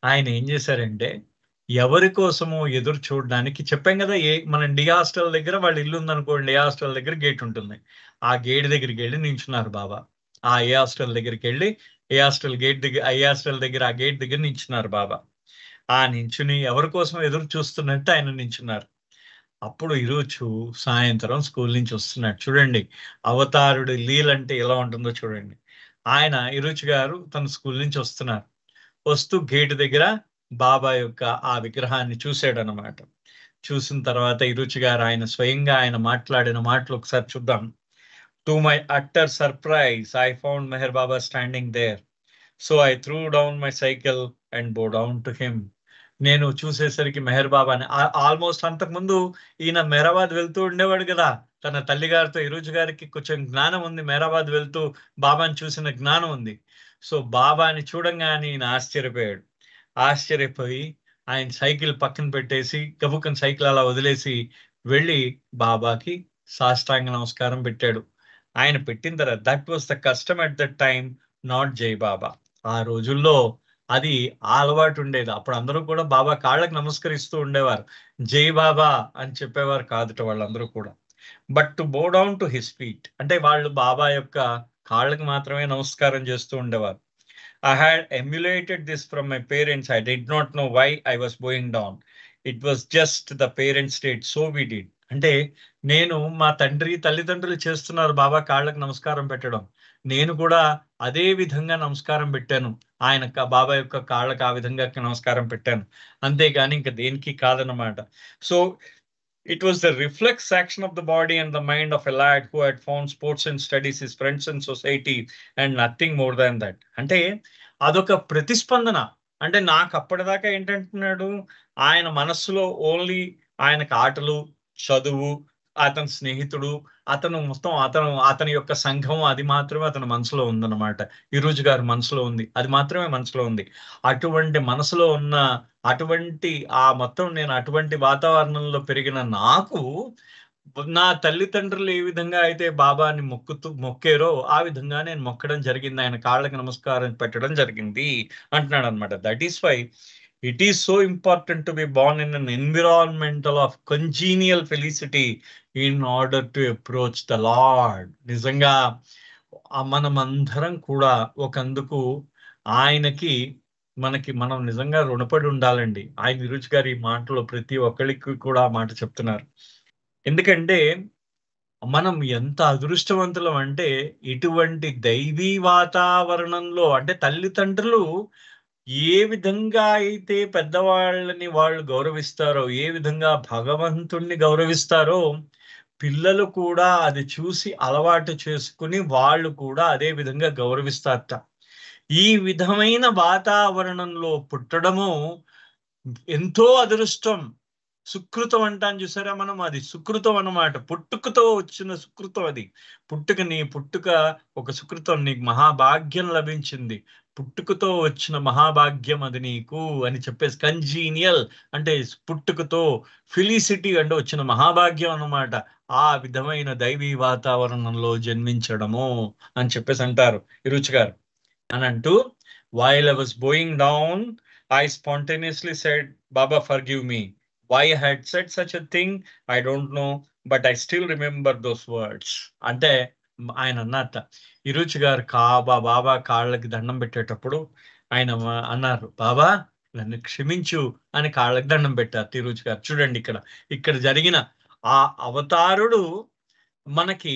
ఆయన ఏం చేశారంటే, ఎవరి కోసమో ఎదురు చూడడానికి, చెప్పాం కదా, మన డి హాస్టల్ దగ్గర వాళ్ళ ఇల్లు ఉందనుకోండి, డి హాస్టల్ దగ్గర గేట్ ఉంటుంది. ఆ గేట్ దగ్గరికి వెళ్ళి నించున్నారు బాబా. ఆ ఏ హాస్టల్ దగ్గరికి వెళ్ళి ఏ హాస్టల్ దగ్గర ఆ గేట్ దగ్గర నించున్నారు బాబా. ఆ నించుని ఎవరి కోసం ఎదురు చూస్తున్నట్టు ఆయన నించున్నారు. అప్పుడు ఈరోజు సాయంత్రం స్కూల్ నుంచి వస్తున్నాడు. చూడండి అవతారుడు లీలంటే ఎలా ఉంటుందో చూడండి. ఆయన ఈరోజు గారు తన స్కూల్ నుంచి వస్తున్నారు. వస్తూ గేటు దగ్గర బాబా యొక్క ఆ విగ్రహాన్ని చూశాడనమాట. చూసిన తర్వాత ఈరోజు గారు ఆయన స్వయంగా ఆయన మాట్లాడిన మాటలు ఒకసారి చూద్దాం. To my utter surprise I found Meher Baba standing there. So I threw down my cycle and bow down to him. నేను చూసేసరికి మెహర్ బాబాని, ఆల్మోస్ట్ అంతకుముందు ఈయన మెహరాబాద్ వెళ్తూ ఉండేవాడు కదా తన తల్లిగారితో. ఈరోజు గారికి కొంచెం జ్ఞానం ఉంది, మెహరాబాద్ వెళ్తూ బాబాని చూసిన జ్ఞానం ఉంది. సో బాబాని చూడంగానే ఈయన ఆశ్చర్యపోయి ఆయన సైకిల్ పక్కన పెట్టేసి గబుక్కని సైకిల్ అలా వదిలేసి వెళ్ళి బాబాకి సాష్టాంగ నమస్కారం పెట్టాడు. ఆయన పెట్టిన తర్వాత, that was the custom at that time, not జై బాబా. ఆ రోజుల్లో అది ఆ అలవాటు ఉండేది. అప్పుడు అందరూ కూడా బాబా కాళ్ళకి నమస్కరిస్తూ ఉండేవారు, జై బాబా అని చెప్పేవారు కాదుట వాళ్ళందరూ కూడా. బట్ టు బో డౌన్ టు హిస్ ఫీట్, అంటే వాళ్ళు బాబా యొక్క కాళ్ళకి మాత్రమే నమస్కారం చేస్తూ ఉండేవారు. I had emulated this from my parents. I did not know why I was bowing down. It was just the parents did, so we did. అంటే నేను మా తల్లిదండ్రులు చేస్తున్నారు బాబా కాళ్ళకి నమస్కారం పెట్టడం, నేను కూడా అదే విధంగా నమస్కారం పెట్టాను. ఆయన బాబా యొక్క కాళ్ళకి ఆ విధంగా నమస్కారం పెట్టాను. అంతేగాని ఇంకా దేనికి కాదనమాట. So it was the reflex action of the body and the mind of a lad who had found sports and studies, his friends and society, and nothing more than that. అంటే అదొక ప్రతిస్పందన. అంటే నాకు అప్పటిదాకా ఏంటంటున్నాడు, ఆయన మనస్సులో ఓన్లీ ఆయనకు ఆటలు, చదువు, అతని స్నేహితుడు, అతను మొత్తం అతని యొక్క సంఘం అది మాత్రమే అతని మనసులో ఉందన్నమాట. ఈరోజు గారి మనసులో ఉంది, అది మాత్రమే మనసులో ఉంది. అటువంటి మనసులో ఉన్న అటువంటి మొత్తం నేను అటువంటి వాతావరణంలో పెరిగిన నాకు నా తల్లిదండ్రులు ఏ విధంగా అయితే బాబాని మొక్కారో ఆ విధంగా నేను మొక్కడం జరిగింది, ఆయన కాళ్ళకి నమస్కారం పెట్టడం జరిగింది అంటున్నాడు అనమాట. That is why it is so important to be born in an environmental of congenial felicity in order to approach the Lord. నిజంగా మనమందరం కూడా ఒకందుకు ఆయనకి మనం నిజంగా రుణపడి ఉండాలండి. ఆయన నిరుచి గారి మాటలో ప్రతి ఒక్కరికి కూడా మాట చెప్తున్నారు. ఎందుకంటే మనం ఎంత అదృష్టవంతులం అంటే ఇటువంటి దైవీ వాతావరణంలో, అంటే తల్లిదండ్రులు ఏ విధంగా అయితే పెద్దవాళ్ళని వాళ్ళు గౌరవిస్తారో, ఏ విధంగా భగవంతుణ్ణి గౌరవిస్తారో, పిల్లలు కూడా అది చూసి అలవాటు చేసుకుని వాళ్ళు కూడా అదే విధంగా గౌరవిస్తారట. ఈ విధమైన వాతావరణంలో పుట్టడము ఎంతో అదృష్టం, సుకృతం అంటాను చూసారా మనం, అది సుకృతం అన్నమాట. పుట్టుకతో వచ్చిన సుకృతం అది. పుట్టుక ఒక సుకృతం, నీకు మహాభాగ్యం లభించింది, పుట్టుకతో వచ్చిన మహాభాగ్యం అది నీకు అని చెప్పేసి. కంజీనియల్ అంటే పుట్టుకతో, ఫిలిసిటీ అంటే వచ్చిన మహాభాగ్యం అన్నమాట. ఆ విధమైన దైవీ వాతావరణంలో జన్మించడము అని చెప్పేసి అంటారు ఇరుచి గారు. అని అంటూ, while I was bowing down, I spontaneously said, Baba, forgive me. Why I had said such a thing, I don't know, but I still remember those words. అంటే ఆయన అన్నట్ట, ఇరుచి గారు బాబా కాళ్ళకి దండం పెట్టేటప్పుడు ఆయన అన్నారు, బాబా నన్ను క్షమించు అని కాళ్ళకి దండం పెట్టారు తిరుచి గారు. చూడండి ఇక్కడ జరిగిన ఆ అవతారుడు మనకి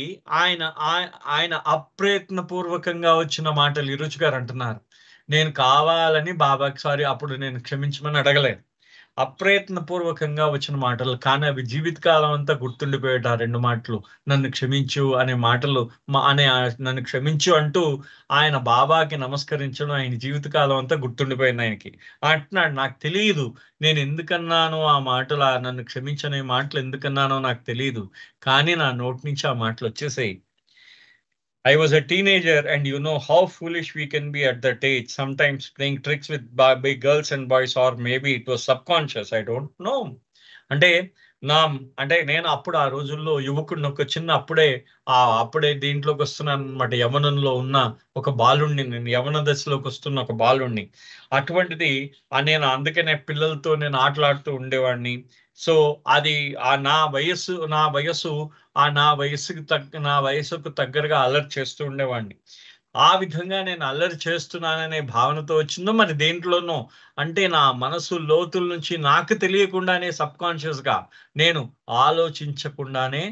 ఆయన అప్రయత్నపూర్వకంగా వచ్చిన మాటలు ఇరుచి గారు అంటున్నారు. నేను కావాలని బాబాకి సారీ అప్పుడు నేను క్షమించమని అడగలేదు, అప్రయత్నపూర్వకంగా వచ్చిన మాటలు, కానీ అవి జీవితకాలం అంతా గుర్తుండిపోయేట ఆ రెండు మాటలు, నన్ను క్షమించు అనే మాటలు, నన్ను క్షమించు అంటూ ఆయన బాబాకి నమస్కరించడం ఆయన జీవితకాలం అంతా గుర్తుండిపోయింది ఆయనకి. అంటున్నాడు, నాకు తెలియదు నేను ఎందుకన్నానో ఆ మాటలు, నన్ను క్షమించనే మాటలు ఎందుకన్నానో నాకు తెలియదు, కానీ నా నోటి నుంచి ఆ మాటలు వచ్చేసాయి. I was a teenager, and you know how foolish we can be at that age, sometimes playing tricks with big girls and boys, or maybe it was subconscious, I don't know. అంటే నేను అప్పుడు ఆ రోజుల్లో యువకుడిని, ఒక చిన్న అప్పుడే దీంట్లోకి వస్తున్నాను అనమాట. యవనంలో ఉన్న ఒక బాలుణ్ణి, నేను యవన దశలోకి వస్తున్న ఒక బాలుణ్ణి. అటువంటిది నేను అందుకనే పిల్లలతో నేను ఆటలాడుతూ ఉండేవాడిని. సో అది నా వయసుకు దగ్గరగా అల్లరి చేస్తూ ఉండేవాడిని. ఆ విధంగా నేను అల్లరి చేస్తున్నాననే భావనతో వచ్చిందో మరి దేంట్లోనో, అంటే నా మనసు లోతుల నుంచి నాకు తెలియకుండానే సబ్కాన్షియస్ గా నేను ఆలోచించకుండానే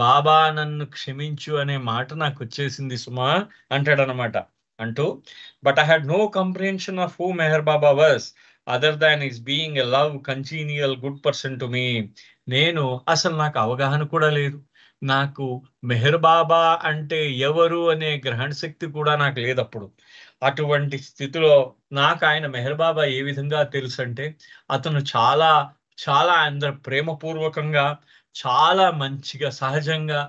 బాబా నన్ను క్షమించు అనే మాట నాకు వచ్చేసింది సుమా అంటాడనమాట. అంటూ, but I had no comprehension of who Meher Baba was other than his being a love congenial good person to me. అసలు నాకు అవగాహన కూడా లేదు, నాకు మెహర్ బాబా అంటే ఎవరు అనే గ్రహణ శక్తి కూడా నాకు లేదు అప్పుడు. అటువంటి స్థితిలో నాకు ఆయన మెహర్ బాబా ఏ విధంగా తెలుసు అంటే, అతను చాలా చాలా అందరు ప్రేమపూర్వకంగా, చాలా మంచిగా, సహజంగా,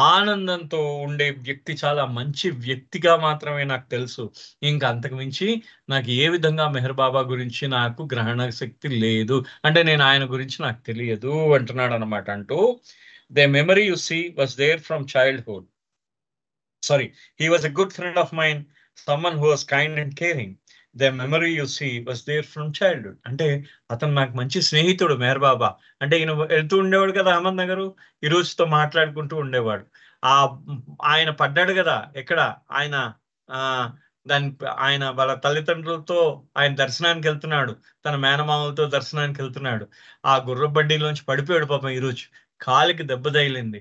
ఆనందంతో ఉండే వ్యక్తి, చాలా మంచి వ్యక్తిగా మాత్రమే నాకు తెలుసు. ఇంకా అంతకు మించి నాకు ఏ విధంగా మెహర్ బాబా గురించి నాకు గ్రహణ శక్తి లేదు, అంటే నేను ఆయన గురించి నాకు తెలియదు అంటున్నాడు అనమాట. అంటూ, the memory you see was there from childhood. Sorry, he was a good friend of mine, someone who was kind and caring. The memory you see was there from childhood. అంటే అతను నాకు మంచి స్నేహితుడు మెహర్ బాబా. అంటే ఈయన వెళ్తూ ఉండేవాడు కదా అహ్మద్ నగరు, ఈ రోజుతో మాట్లాడుకుంటూ ఉండేవాడు. ఆయన పడ్డాడు కదా ఎక్కడ, ఆయన వాళ్ళ తల్లిదండ్రులతో ఆయన దర్శనానికి వెళ్తున్నాడు, తన మేనమామలతో దర్శనానికి వెళ్తున్నాడు. ఆ గుర్రబడ్డీలోంచి పడిపోయాడు పాపం, ఈరోజు కాలికి దెబ్బ తగిలింది.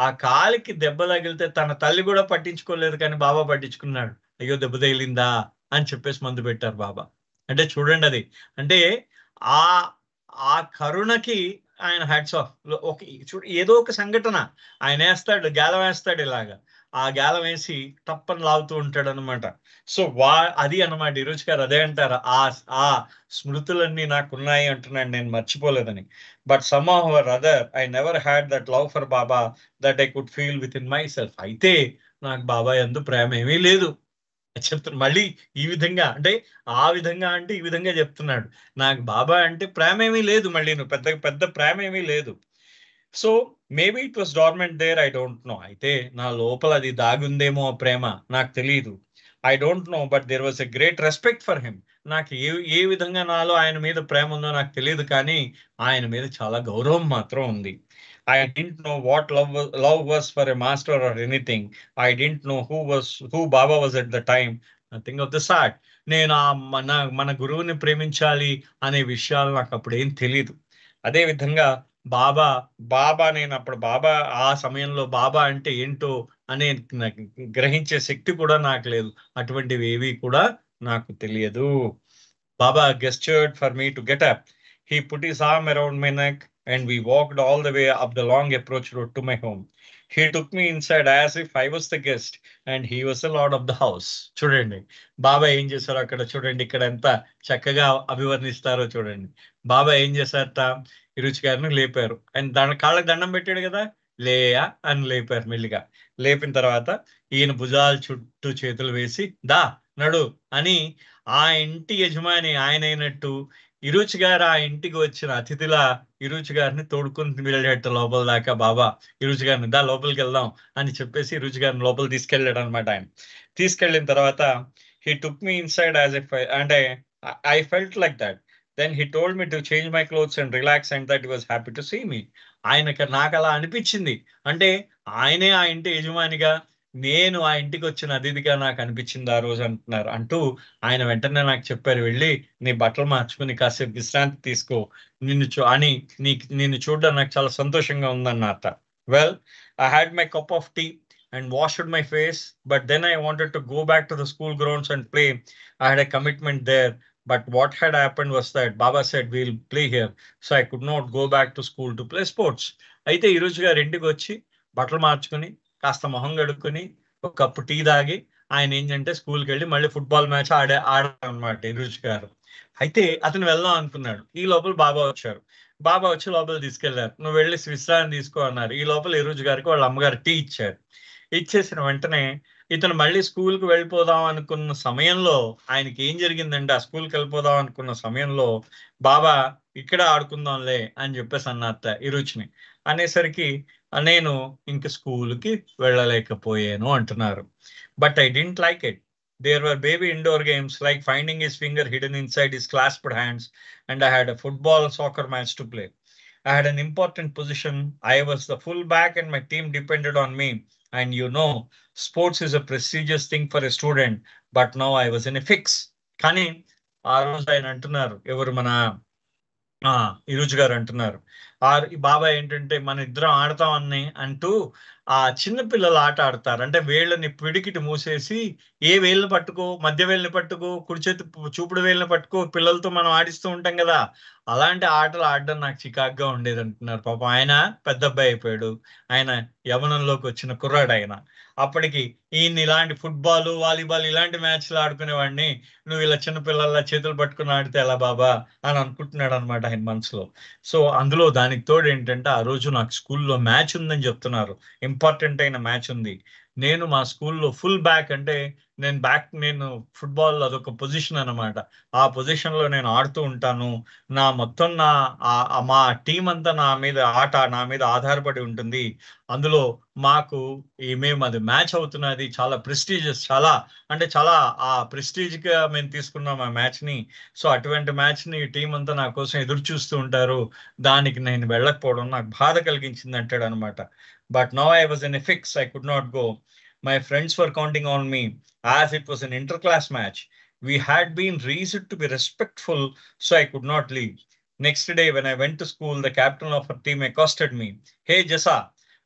ఆ కాలికి దెబ్బ తగిలితే తన తల్లి కూడా పట్టించుకోలేదు, కానీ బాబా పట్టించుకున్నాడు. అయ్యో దెబ్బ తగిలిందా అని చెప్పేసి మందు పెట్టారు బాబా. అంటే చూడండి అది, అంటే ఆ ఆ కరుణకి ఆయన హ్యాట్స్ ఆఫ్. ఒక ఏదో ఒక సంఘటన ఆయన వేస్తాడు, గేలం వేస్తాడు ఇలాగా, ఆ గేలం వేసి తప్పని లాగుతూ ఉంటాడు అనమాట. సో అది అనమాట ఈరోజు గారు అదే అంటారు, ఆ స్మృతులన్నీ నాకు ఉన్నాయి అంటున్నాడు, నేను మర్చిపోలేదని. But somehow or other I never had that love for Baba that I could feel within myself. అయితే నాకు బాబా యందు ప్రేమ ఏమీ లేదు చెప్తున్నాడు. మళ్ళీ ఈ విధంగా అంటే, ఆ విధంగా అంటే ఈ విధంగా చెప్తున్నాడు, నాకు బాబా అంటే ప్రేమ ఏమీ లేదు, మళ్ళీ నువ్వు పెద్ద పెద్ద ప్రేమ ఏమీ లేదు. So maybe it was dormant there, I don't know. అయితే నా లోపల అది దాగుందేమో ఆ ప్రేమ, నాకు తెలియదు. I don't know, but there was a great respect for him. నాకు ఏ విధంగా నాలో ఆయన మీద ప్రేమ ఉందో నాకు తెలియదు, కానీ ఆయన మీద చాలా గౌరవం మాత్రం ఉంది. I didn't know what love was for a master or anything. I didn't know who Baba was at the time, nothing of the sort. నేను మన గురువుని ప్రేమించాలి అనే విషయాలు నాకు అప్పుడు ఏం తెలియదు. అదే విధంగా బాబా నేను అప్పుడు బాబా, ఆ సమయంలో బాబా అంటే ఏంటో అనే గ్రహించే శక్తి కూడా నాకు లేదు. అటువంటివి ఏవి కూడా నాకు తెలియదు. Baba gestured for me to get up. He put his arm around my neck and we walked all the way up the long approach road to my home. He took me inside as if I was the guest and he was the lord of the house. చూడండి బాబా ఏం చేశారో అక్కడ చూడండి, ఇక్కడ ఎంత చక్కగా అభివర్ణిస్తారో చూడండి. బాబా ఏం చేశారట, ఇరుచి గారిని లేపారు, అండ్ దాని కాళ్ళకి దండం పెట్టాడు కదా, లేయా అని లేపారు మెల్లిగా. లేపిన తర్వాత ఈయన భుజాల చుట్టూ చేతులు వేసి దా నడు అని, ఆ ఇంటి యజమాని ఆయన అయినట్టు ఇరుచి గారు ఆ ఇంటికి వచ్చిన అతిథిలా ఇరుచి గారిని తోడుకుని వెళ్ళేట లోపల దాకా బాబా ఇరుచి గారిని దా లోపలికి వెళ్దాం అని చెప్పేసి ఇరుచి గారిని లోపల తీసుకెళ్ళాడు అనమాట. ఆయన తీసుకెళ్ళిన తర్వాత he took me inside as if అంటే I felt like that. Then he told me to change my clothes and relax and that he was happy to see me. నాకు అలా అనిపించింది, అంటే ఆయనే ఆ ఇంటి యజమానిగా, నేను ఆ ఇంటికి వచ్చిన అతిథిగా నాకు అనిపించింది ఆ రోజు అంటూ ఆయన వెంటనే నాకు చెప్పారు, వెళ్ళి నీ బట్టలు మార్చుకుని కాసేపు విశ్రాంతి తీసుకో, నిన్ను చూడడం నాకు చాలా సంతోషంగా ఉందన్నమాట. Well, I had my cup of tea and washed my face, but then I wanted to go back to the school grounds and play. I had a commitment there, but what had happened was that Baba said we'll play here, so I could not go back to school to play sports. అయితే ఈ రోజు గారు ఇంటికి వచ్చి బట్టలు మార్చుకుని కాస్త మొహం కడుక్కొని ఒక కప్పు టీ తాగి ఆయన ఏంటంటే స్కూల్కి వెళ్ళి మళ్ళీ ఫుట్బాల్ మ్యాచ్ ఆడారనమాట ఈ రోజు గారు. అయితే అతను వెళ్దాం అనుకున్నాడు, ఈ లోపల బాబా వచ్చారు. బాబా వచ్చి లోపల తీసుకెళ్లారు, నువ్వు వెళ్ళి విశ్రాంతి తీసుకో అన్నారు. ఈ లోపల ఈ రోజు గారికి వాళ్ళ అమ్మగారు టీ ఇచ్చారు. ఇచ్చేసిన వెంటనే ఇతను మళ్ళీ స్కూల్కి వెళ్ళిపోదాం అనుకున్న సమయంలో ఆయనకి ఏం జరిగిందంటే, ఆ స్కూల్కి వెళ్ళిపోదాం అనుకున్న సమయంలో బాబా ఇక్కడ ఆడుకుందాంలే అని చెప్పేసి అన్నట్ట ఈ రుచిని అనేసరికి నేను ఇంక స్కూల్కి వెళ్ళలేకపోయాను అంటున్నారు. But I didn't like it. There were baby indoor games like finding his finger hidden inside his clasped hands, and I had a football soccer match to play. I had an important position. I was the full back and my team depended on me. And you know, sports is a prestigious thing for a student, but now I was in a fix. కానీ ఆ రోజు ఆయన అంటున్నారు, ఎవరు మన ఇరుజు గారు అంటున్నారు, బాబా ఏంటంటే మన ఇద్దరం ఆడతామని అంటూ ఆ చిన్న పిల్లలు ఆట ఆడతారు, అంటే వేళ్ళని పిడికిటి మూసేసి ఏ వేళ్ళని పట్టుకో, మధ్య వేళ్ళని పట్టుకో, కుడి చేతి చూపుడు వేళ్ళని పట్టుకో, పిల్లలతో మనం ఆడిస్తూ ఉంటాం కదా, అలాంటి ఆటలు ఆడడం నాకు చికాగ్గా ఉండేది అంటున్నారు. పాపం ఆయన పెద్ద అబ్బాయి అయిపోయాడు, ఆయన యవనంలోకి వచ్చిన కుర్రాడు ఆయన. అప్పటికి ఈయన ఇలాంటి ఫుట్బాల్, వాలీబాల్ ఇలాంటి మ్యాచ్లు ఆడుకునేవాడిని, నువ్వు ఇలా చిన్న పిల్లల చేతులు పట్టుకుని ఆడితే ఎలా బాబా అని అనుకుంటున్నాడు అనమాట ఆయన మనసులో. సో అందులో దానికి తోడు ఏంటంటే, ఆ రోజు నాకు స్కూల్లో మ్యాచ్ ఉందని చెప్తున్నారు, ఇంపార్టెంట్ అయిన మ్యాచ్ ఉంది. నేను మా స్కూల్లో ఫుల్ బ్యాక్, అంటే నేను ఫుట్బాల్ అదొక పొజిషన్ అనమాట, ఆ పొజిషన్ లో నేను ఆడుతూ ఉంటాను. మా టీం అంతా నా మీద ఆధారపడి ఉంటుంది. అందులో మాకు మేము అది మ్యాచ్ అవుతున్నది, చాలా ప్రెస్టీజియస్, చాలా ఆ ప్రెస్టీజ్ గా మేము తీసుకున్నాం ఆ మ్యాచ్ ని. సో అటువంటి మ్యాచ్ ని టీం అంతా నా కోసం ఎదురు చూస్తూ ఉంటారు, దానికి నేను వెళ్ళకపోవడం నాకు బాధ కలిగించింది అంటాడు అనమాట. But now I was in a fix, I could not go. My friends were counting on me as it was an inter-class match. We had been raised to be respectful, so I could not leave. Next day, when I went to school, the captain of our team accosted me. Hey, Jessa,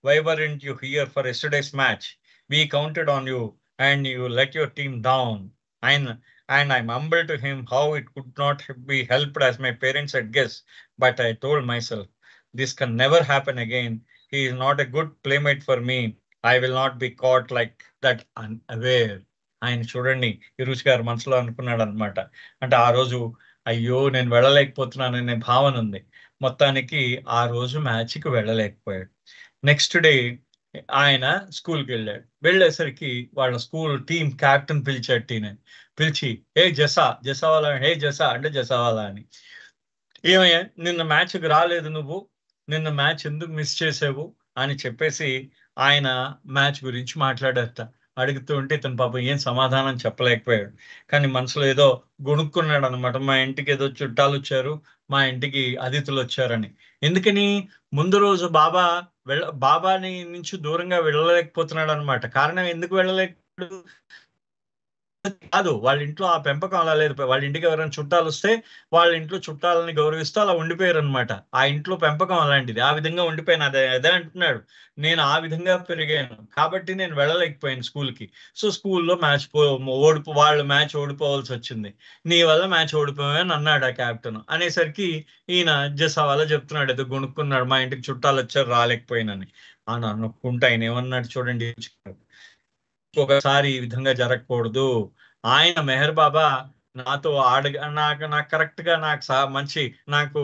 Why weren't you here for yesterday's match? We counted on you and you let your team down. And and I mumbled to him how it could not be helped as my parents had guessed. But I told myself, this can never happen again. He is not a good playmate for me. I will not be caught like that unaware. ఆయన చూడండి ఇరుష్ గారు మనసులో అనుకున్నాడు అనమాట. అంటే ఆ రోజు అయ్యో నేను వెళ్ళలేకపోతున్నాననే భావన ఉంది. మొత్తానికి ఆ రోజు మ్యాచ్కి వెళ్ళలేకపోయాడు. నెక్స్ట్ డే ఆయన స్కూల్కి వెళ్ళాడు. వెళ్ళేసరికి వాళ్ళ స్కూల్ టీం క్యాప్టెన్ పిలిచాడు టీని. పిలిచి ఏ జసావాలా హే జసా అంటే జసావాలా అని, ఏమయ్యా నిన్న మ్యాచ్కి రాలేదు నువ్వు, నిన్న మ్యాచ్ ఎందుకు మిస్ చేసావు అని చెప్పేసి ఆయన మ్యాచ్ గురించి మాట్లాడారట. అడుగుతూ ఉంటే ఇతను పాపం ఏం సమాధానం చెప్పలేకపోయాడు. కానీ మనసులో ఏదో గొణుక్కున్నాడు అనమాట, మా ఇంటికి ఏదో చుట్టాలు వచ్చారు, మా ఇంటికి అతిథులు వచ్చారని. ఎందుకని ముందు రోజు బాబాని నుంచి దూరంగా వెళ్ళలేకపోతున్నాడు అనమాట. కారణం ఎందుకు వెళ్ళలేకపోయాడు కాదు, వాళ్ళ ఇంట్లో ఆ పెంపకం అలా లేదు. వాళ్ళ ఇంటికి ఎవరైనా చుట్టాలు వస్తే వాళ్ళ ఇంట్లో చుట్టాలని గౌరవిస్తూ అలా ఉండిపోయారు అనమాట. ఆ ఇంట్లో పెంపకం అలాంటిది. ఆ విధంగా ఉండిపోయాను. అదే అంటున్నాడు, నేను ఆ విధంగా పెరిగాను కాబట్టి నేను వెళ్ళలేకపోయాను స్కూల్కి. సో స్కూల్లో వాళ్ళు మ్యాచ్ ఓడిపోవాల్సి వచ్చింది, నీ వల్ల మ్యాచ్ ఓడిపోయాను అన్నాడు ఆ క్యాప్టెన్. అనేసరికి ఈయన జసావాలా చెప్తున్నాడు, ఏదో గొనుక్కున్నాడు, మా ఇంటికి చుట్టాలు వచ్చారు రాలేకపోయినని. అని అనుకుంటా ఆయన ఏమన్నాడు చూడండి, ఒకసారి ఈ విధంగా జరగకూడదు. ఆయన మెహర్ బాబా నాతో నాకు కరెక్ట్ గా మంచి నాకు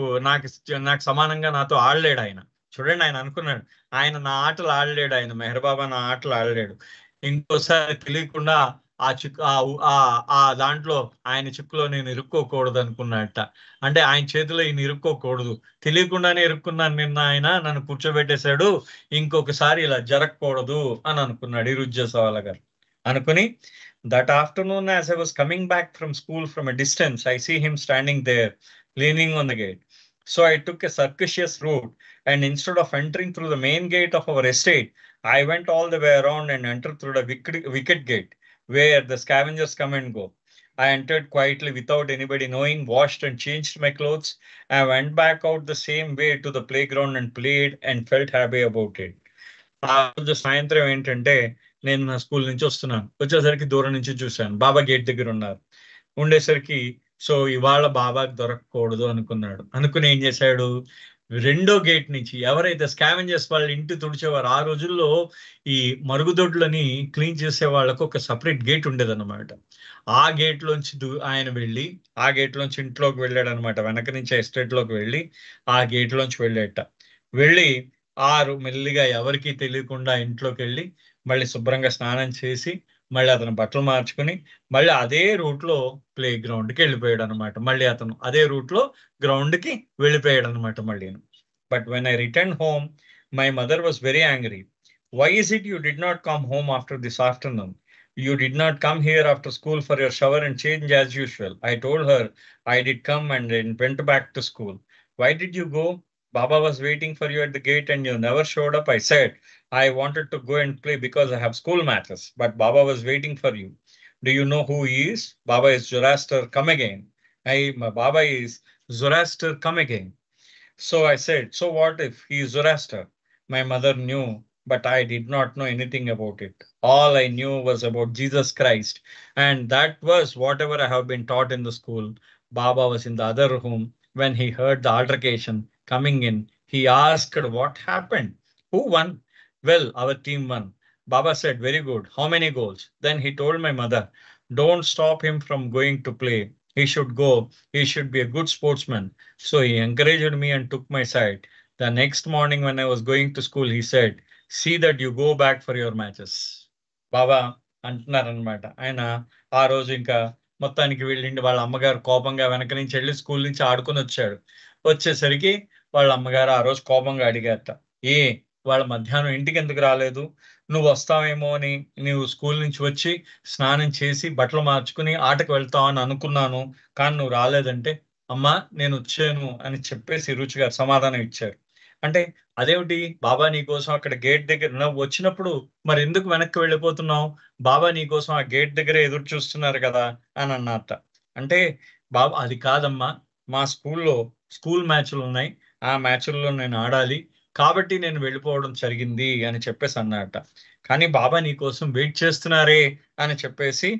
నాకు సమానంగా నాతో ఆడలేడు ఆయన. చూడండి ఆయన అనుకున్నాడు, ఆయన నా ఆటలు ఆడలేడు, ఆయన మెహర్ బాబా నా ఆటలు ఆడలేడు. ఇంకోసారి తెలియకుండా ఆ దాంట్లో ఆయన చిక్కులో నేను ఇరుక్కోకూడదు అనుకున్నట్ట. అంటే ఆయన చేతిలో ఈయన ఇరుక్కోకూడదు, తెలియకుండానే ఇరుక్కున్నాను నిన్న, ఆయన నన్ను కూర్చోబెట్టేశాడు, ఇంకొకసారి ఇలా జరగకూడదు అని అనుకున్నాడు ఇరుజ్జసవాలా గారు. అనుకుని that afternoon as I was coming back from school from a distance, I see him standing there leaning on the gate. So I took a circuitous route, and instead of entering through the main gate of our estate, I went all the way around and entered through the wicket gate where the scavengers come and go. I entered quietly without anybody knowing, washed and changed my clothes. I went back out the same way to the playground and played and felt happy about it. ఆ రోజు సాయంత్రం ఏంటంటే, నేను నా స్కూల్ నుంచి వచ్చేసరికి దూరం నుంచి చూశాను, బాబా గేట్ దగ్గర ఉన్నారు. ఉండేసరికి సో ఇవాళ బాబాకి దొరకకూడదు అనుకున్నాడు. అనుకుని ఏం చేశాడు, రెండో గేట్ నుంచి ఎవరైతే స్కావెంజర్స్ వాళ్ళ ఇంటి తుడిచేవారు, ఆ రోజుల్లో ఈ మరుగుదొడ్లని క్లీన్ చేసే వాళ్ళకు ఒక సపరేట్ గేట్ ఉండేదన్నమాట. ఆ గేట్ లోంచి ఆయన వెళ్ళి ఆ గేట్ లోంచి ఇంట్లోకి వెళ్ళాడు అనమాట. వెనక నుంచి ఎస్టేట్ లోకి వెళ్ళి ఆ గేట్ లోంచి వెళ్ళి మెల్లిగా ఎవరికి తెలియకుండా ఇంట్లోకి వెళ్ళి మళ్ళీ శుభ్రంగా స్నానం చేసి మళ్ళీ అతను బట్టలు మార్చుకుని మళ్ళీ అదే రూట్ లో ప్లే గ్రౌండ్కి వెళ్ళిపోయాడు అనమాట. మళ్ళీ అతను అదే రూట్ లో గ్రౌండ్ కి వెళ్ళిపోయాడు అనమాట మళ్ళీ. But when I return home, my mother was very angry. Why is it you did not come home after this afternoon? You did not come here after school for your shower and change as usual. I told her I did come and then went back to school. Why did you go? Baba was waiting for you at the gate and you never showed up. I said I wanted to go and play because I have school matches, but Baba was waiting for you. Do you know who he is? Baba is Zoroaster come again. Baba is Zoroaster come again. So I said, so what if he is Zoroaster? My mother knew, but I did not know anything about it. All I knew was about Jesus Christ, and that was whatever I have been taught in the school. Baba was in the other room when he heard the altercation coming in. He asked, what happened? Who won? Well, our team won. Baba said, very good. How many goals? Then he told my mother, don't stop him from going to play. He should go. He should be a good sportsman. So he encouraged me and took my side. The next morning when I was going to school, he said, see that you go back for your matches. బాబా అంటున్నారనమాట. ఆయన ఆ రోజు ఇంకా మొత్తానికి వెళ్ళిండి, వాళ్ళ అమ్మగారు కోపంగా వెనక నుంచి వెళ్ళి స్కూల్ నుంచి ఆడుకుని వచ్చేసరికి వాళ్ళ అమ్మగారు ఆ రోజు కోపంగా అడిగారట, వాళ్ళ మధ్యాహ్నం ఇంటికి ఎందుకు రాలేదు? నువ్వు వస్తావేమో అని నువ్వు స్కూల్ నుంచి వచ్చి స్నానం చేసి బట్టలు మార్చుకుని ఆటకు వెళ్తావని అనుకున్నాను, కానీ నువ్వు రాలేదంటే, అమ్మా నేను వచ్చాను అని చెప్పేసి రుచి గారు సమాధానం ఇచ్చారు. అంటే అదేమిటి, బాబా నీ కోసం అక్కడ గేట్ దగ్గర నువ్వు వచ్చినప్పుడు మరి ఎందుకు వెనక్కి వెళ్ళిపోతున్నావు? బాబా నీ కోసం ఆ గేట్ దగ్గరే ఎదురు చూస్తున్నారు కదా అని అన్నట్ట. అంటే బాబా అది కాదమ్మా, మా స్కూల్ మ్యాచ్లు ఉన్నాయి, ఆ మ్యాచ్ల్లో నేను ఆడాలి, కాబట్టి నేను వెళ్ళిపోవడం జరిగింది అని చెప్పేసి అన్నట. కానీ బాబా నీ కోసం వెయిట్ చేస్తున్నారే అని చెప్పేసి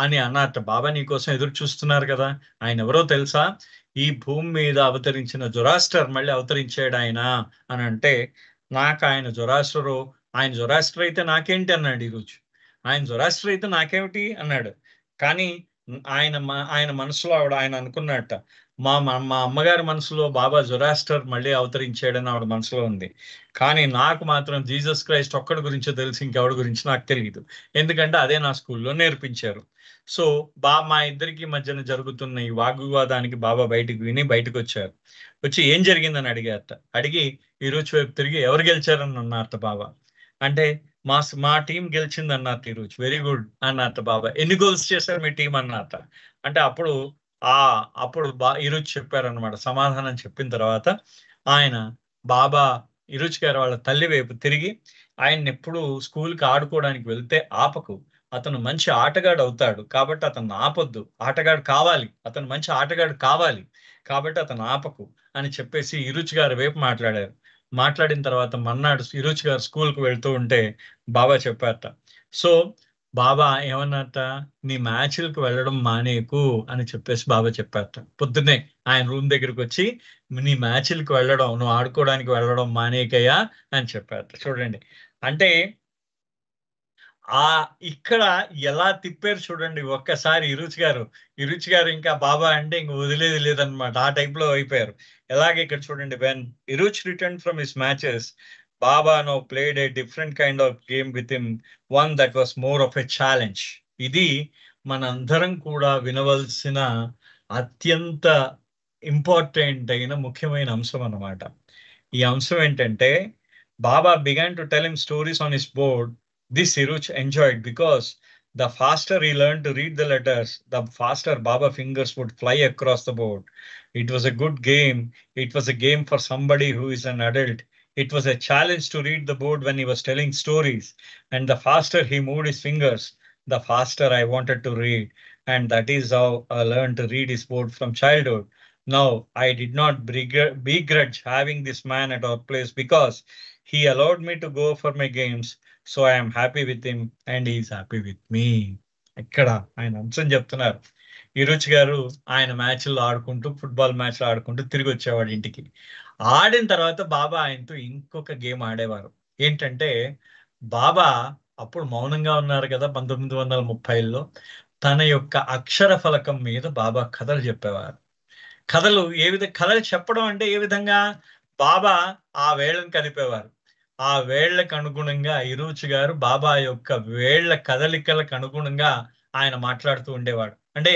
అని అన్నట. బాబా నీ కోసం ఎదురు చూస్తున్నారు కదా, ఆయన ఎవరో తెలుసా? ఈ భూమి మీద అవతరించిన జొరాస్టర్ మళ్ళీ అవతరించాడు ఆయన అని అంటే, నాకు ఆయన జొరాస్టరు, ఆయన జొరాస్టర్ అయితే నాకేంటి అన్నాడు ఈరోజు. ఆయన జొరాస్టర్ అయితే నాకేమిటి అన్నాడు. కానీ ఆయన మనసులో ఆయన అనుకున్నట్ట, మా మా అమ్మగారి మనసులో బాబా జొరాస్టర్ మళ్ళీ అవతరించాడని ఆవిడ మనసులో ఉంది. కానీ నాకు మాత్రం జీసస్ క్రైస్ట్ ఒక్కడి గురించో తెలిసి ఇంకెవడి గురించి నాకు తెలియదు. ఎందుకంటే అదే నా స్కూల్లో నేర్పించారు. సో మా ఇద్దరికి మధ్యన జరుగుతున్న ఈ వాగ్వివాదానికి బాబా బయటకు వచ్చారు. వచ్చి ఏం జరిగిందని అడిగారట. అడిగి ఈరోజు వైపు తిరిగి ఎవరు గెలిచారని అన్నారట బాబా. అంటే మా టీం గెలిచింది అన్నట్టు ఈరోజు. వెరీ గుడ్ అన్నట్టు బాబా. ఎన్ని గోల్స్ చేశారు మీ టీం అన్నట్ట. అంటే అప్పుడు ఈరోజు చెప్పారనమాట. సమాధానం చెప్పిన తర్వాత ఆయన బాబా ఈరోజు గారు వాళ్ళ తల్లి వైపు తిరిగి, ఆయన ఎప్పుడు స్కూల్కి ఆడుకోవడానికి వెళ్తే ఆపకు, అతను మంచి ఆటగాడు అవుతాడు కాబట్టి అతను ఆపొద్దు, ఆటగాడు కావాలి, అతను మంచి ఆటగాడు కావాలి కాబట్టి అతను ఆపకు అని చెప్పేసి ఈరుచి గారి వైపు మాట్లాడారు. మాట్లాడిన తర్వాత మన్నాడు ఈరుచి గారు స్కూల్కి వెళ్తూ ఉంటే బాబా చెప్పారట. సో బాబా ఏమన్నట, నీ మ్యాచ్లకు వెళ్ళడం మానేకు అని చెప్పేసి బాబా చెప్పారట. పొద్దున్నే ఆయన రూమ్ దగ్గరికి వచ్చి, నీ మ్యాచ్లకు వెళ్ళడం, నువ్వు ఆడుకోవడానికి వెళ్ళడం మానేకయ్యా అని చెప్పారట. చూడండి, అంటే ఇక్కడ ఎలా తిప్పారు చూడండి ఒక్కసారి ఇరుచి గారు ఇంకా బాబా అంటే ఇంక వదిలేది లేదనమాట. ఆ టైప్ లో అయిపోయారు. ఎలాగే ఇక్కడ చూడండి, when Eruch return from his matches, Baba now played a different kind of game with him, one that was more of a challenge. ఇది మనందరం కూడా వినవలసిన అత్యంత ఇంపార్టెంట్ అయిన ముఖ్యమైన అంశం అన్నమాట. ఈ అంశం ఏంటంటే, బాబా began to tell him stories on his board. This Iruch enjoyed because the faster he learned to read the letters, the faster Baba fingers would fly across the board. It was a good game. It was a game for somebody who is an adult. It was a challenge to read the board when he was telling stories. And the faster he moved his fingers, the faster I wanted to read. And that is how I learned to read his board from childhood. Now, I did not begrudge having this man at our place because he allowed me to go for my games. So I am happy with him and he is happy with me. ఇక్కడ ఆయన అంశం చెప్తున్నారు. ఈరుచి గారు ఆయన మ్యాచ్లు ఆడుకుంటూ, ఫుట్బాల్ మ్యాచ్లు ఆడుకుంటూ తిరిగి వచ్చేవాడు ఇంటికి. ఆడిన తర్వాత బాబా ఆయనతో ఇంకొక గేమ్ ఆడేవారు. ఏంటంటే, బాబా అప్పుడు మౌనంగా ఉన్నారు కదా 1930లో. తన యొక్క అక్షర ఫలకం మీద బాబా కథలు చెప్పేవారు. కథలు చెప్పడం అంటే ఏ విధంగా? బాబా ఆ వేళ్ళను కదిపేవారు. ఆ వేళ్లకు అనుగుణంగా ఇరుచి గారు బాబా యొక్క వేళ్ల కదలికలకు అనుగుణంగా ఆయన మాట్లాడుతూ ఉండేవాడు. అంటే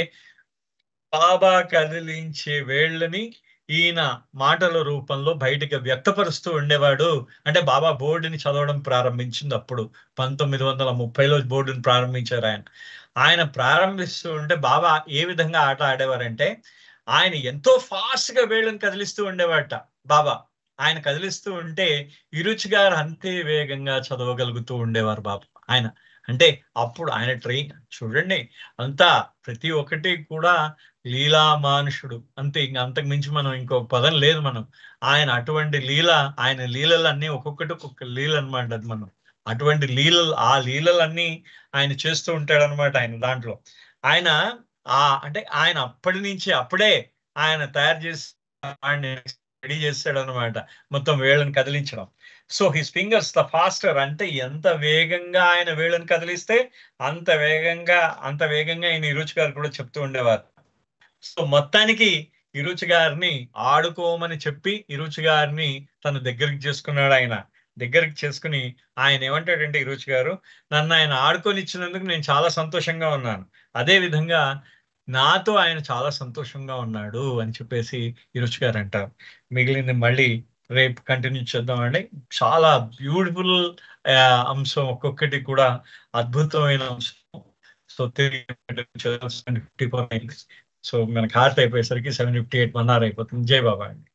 బాబా కదిలించే వేళ్ళని ఈయన మాటల రూపంలో బయటికి వ్యక్తపరుస్తూ ఉండేవాడు. అంటే బాబా బోర్డుని చదవడం ప్రారంభించింది అప్పుడు 1930లో బోర్డుని ప్రారంభించారు ఆయన. ఆయన ప్రారంభిస్తూ ఉంటే బాబా ఏ విధంగా ఆట ఆడేవారంటే, ఆయన ఎంతో ఫాస్ట్ గా వేళ్ళని కదిలిస్తూ ఉండేవాట బాబా. ఆయన కదిలిస్తూ ఉంటే ఇరుచి గారు అంతే వేగంగా చదవగలుగుతూ ఉండేవారు బాబా ఆయన. అంటే అప్పుడు ఆయన ట్రైన్ చూడండి, అంతా ప్రతి ఒక్కటి కూడా లీలా మానుషుడు అంతే. అంతకు మించి మనం ఇంకొక పదం లేదు. మనం ఆయన అటువంటి ఆయన లీలలన్నీ ఒక్కొక్క లీల అనమాట. అది మనం అటువంటి ఆ లీలలన్నీ ఆయన చేస్తూ ఉంటాడు అనమాట. ఆయన దాంట్లో ఆయన అంటే ఆయన అప్పుడే ఆయన తయారు చేసి రెడీ చేస్తాడు అనమాట, మొత్తం వేళ్ళని కదిలించడం. So his fingers the faster, అంటే ఎంత వేగంగా ఆయన వేళ్ళని కదిలిస్తే అంత వేగంగా ఆయన ఇరుచి గారు కూడా చెప్తూ ఉండేవారు. సో మొత్తానికి ఇరుచి గారిని ఆడుకోమని చెప్పి ఇరుచి గారిని తన దగ్గరికి చేసుకున్నాడు. ఆయన దగ్గరికి చేసుకుని ఆయన ఏమంటాడంటే, ఇరుచి గారు నన్ను ఆయన ఆడుకొని ఇచ్చినందుకు నేను చాలా సంతోషంగా ఉన్నాను, అదే విధంగా నాతో ఆయన చాలా సంతోషంగా ఉన్నాడు అని చెప్పేసి ఇరుచి గారు అంటారు. మిగిలింది మళ్ళీ రేపు కంటిన్యూ చేద్దామండి. చాలా బ్యూటిఫుల్ అంశం, ఒక్కొక్కటి కూడా అద్భుతమైన అంశం. సో తిరిగి 54 సో మనకి హార్ట్ అయిపోయేసరికి 7:58 1 hour అయిపోతుంది. జై బాబా అండి.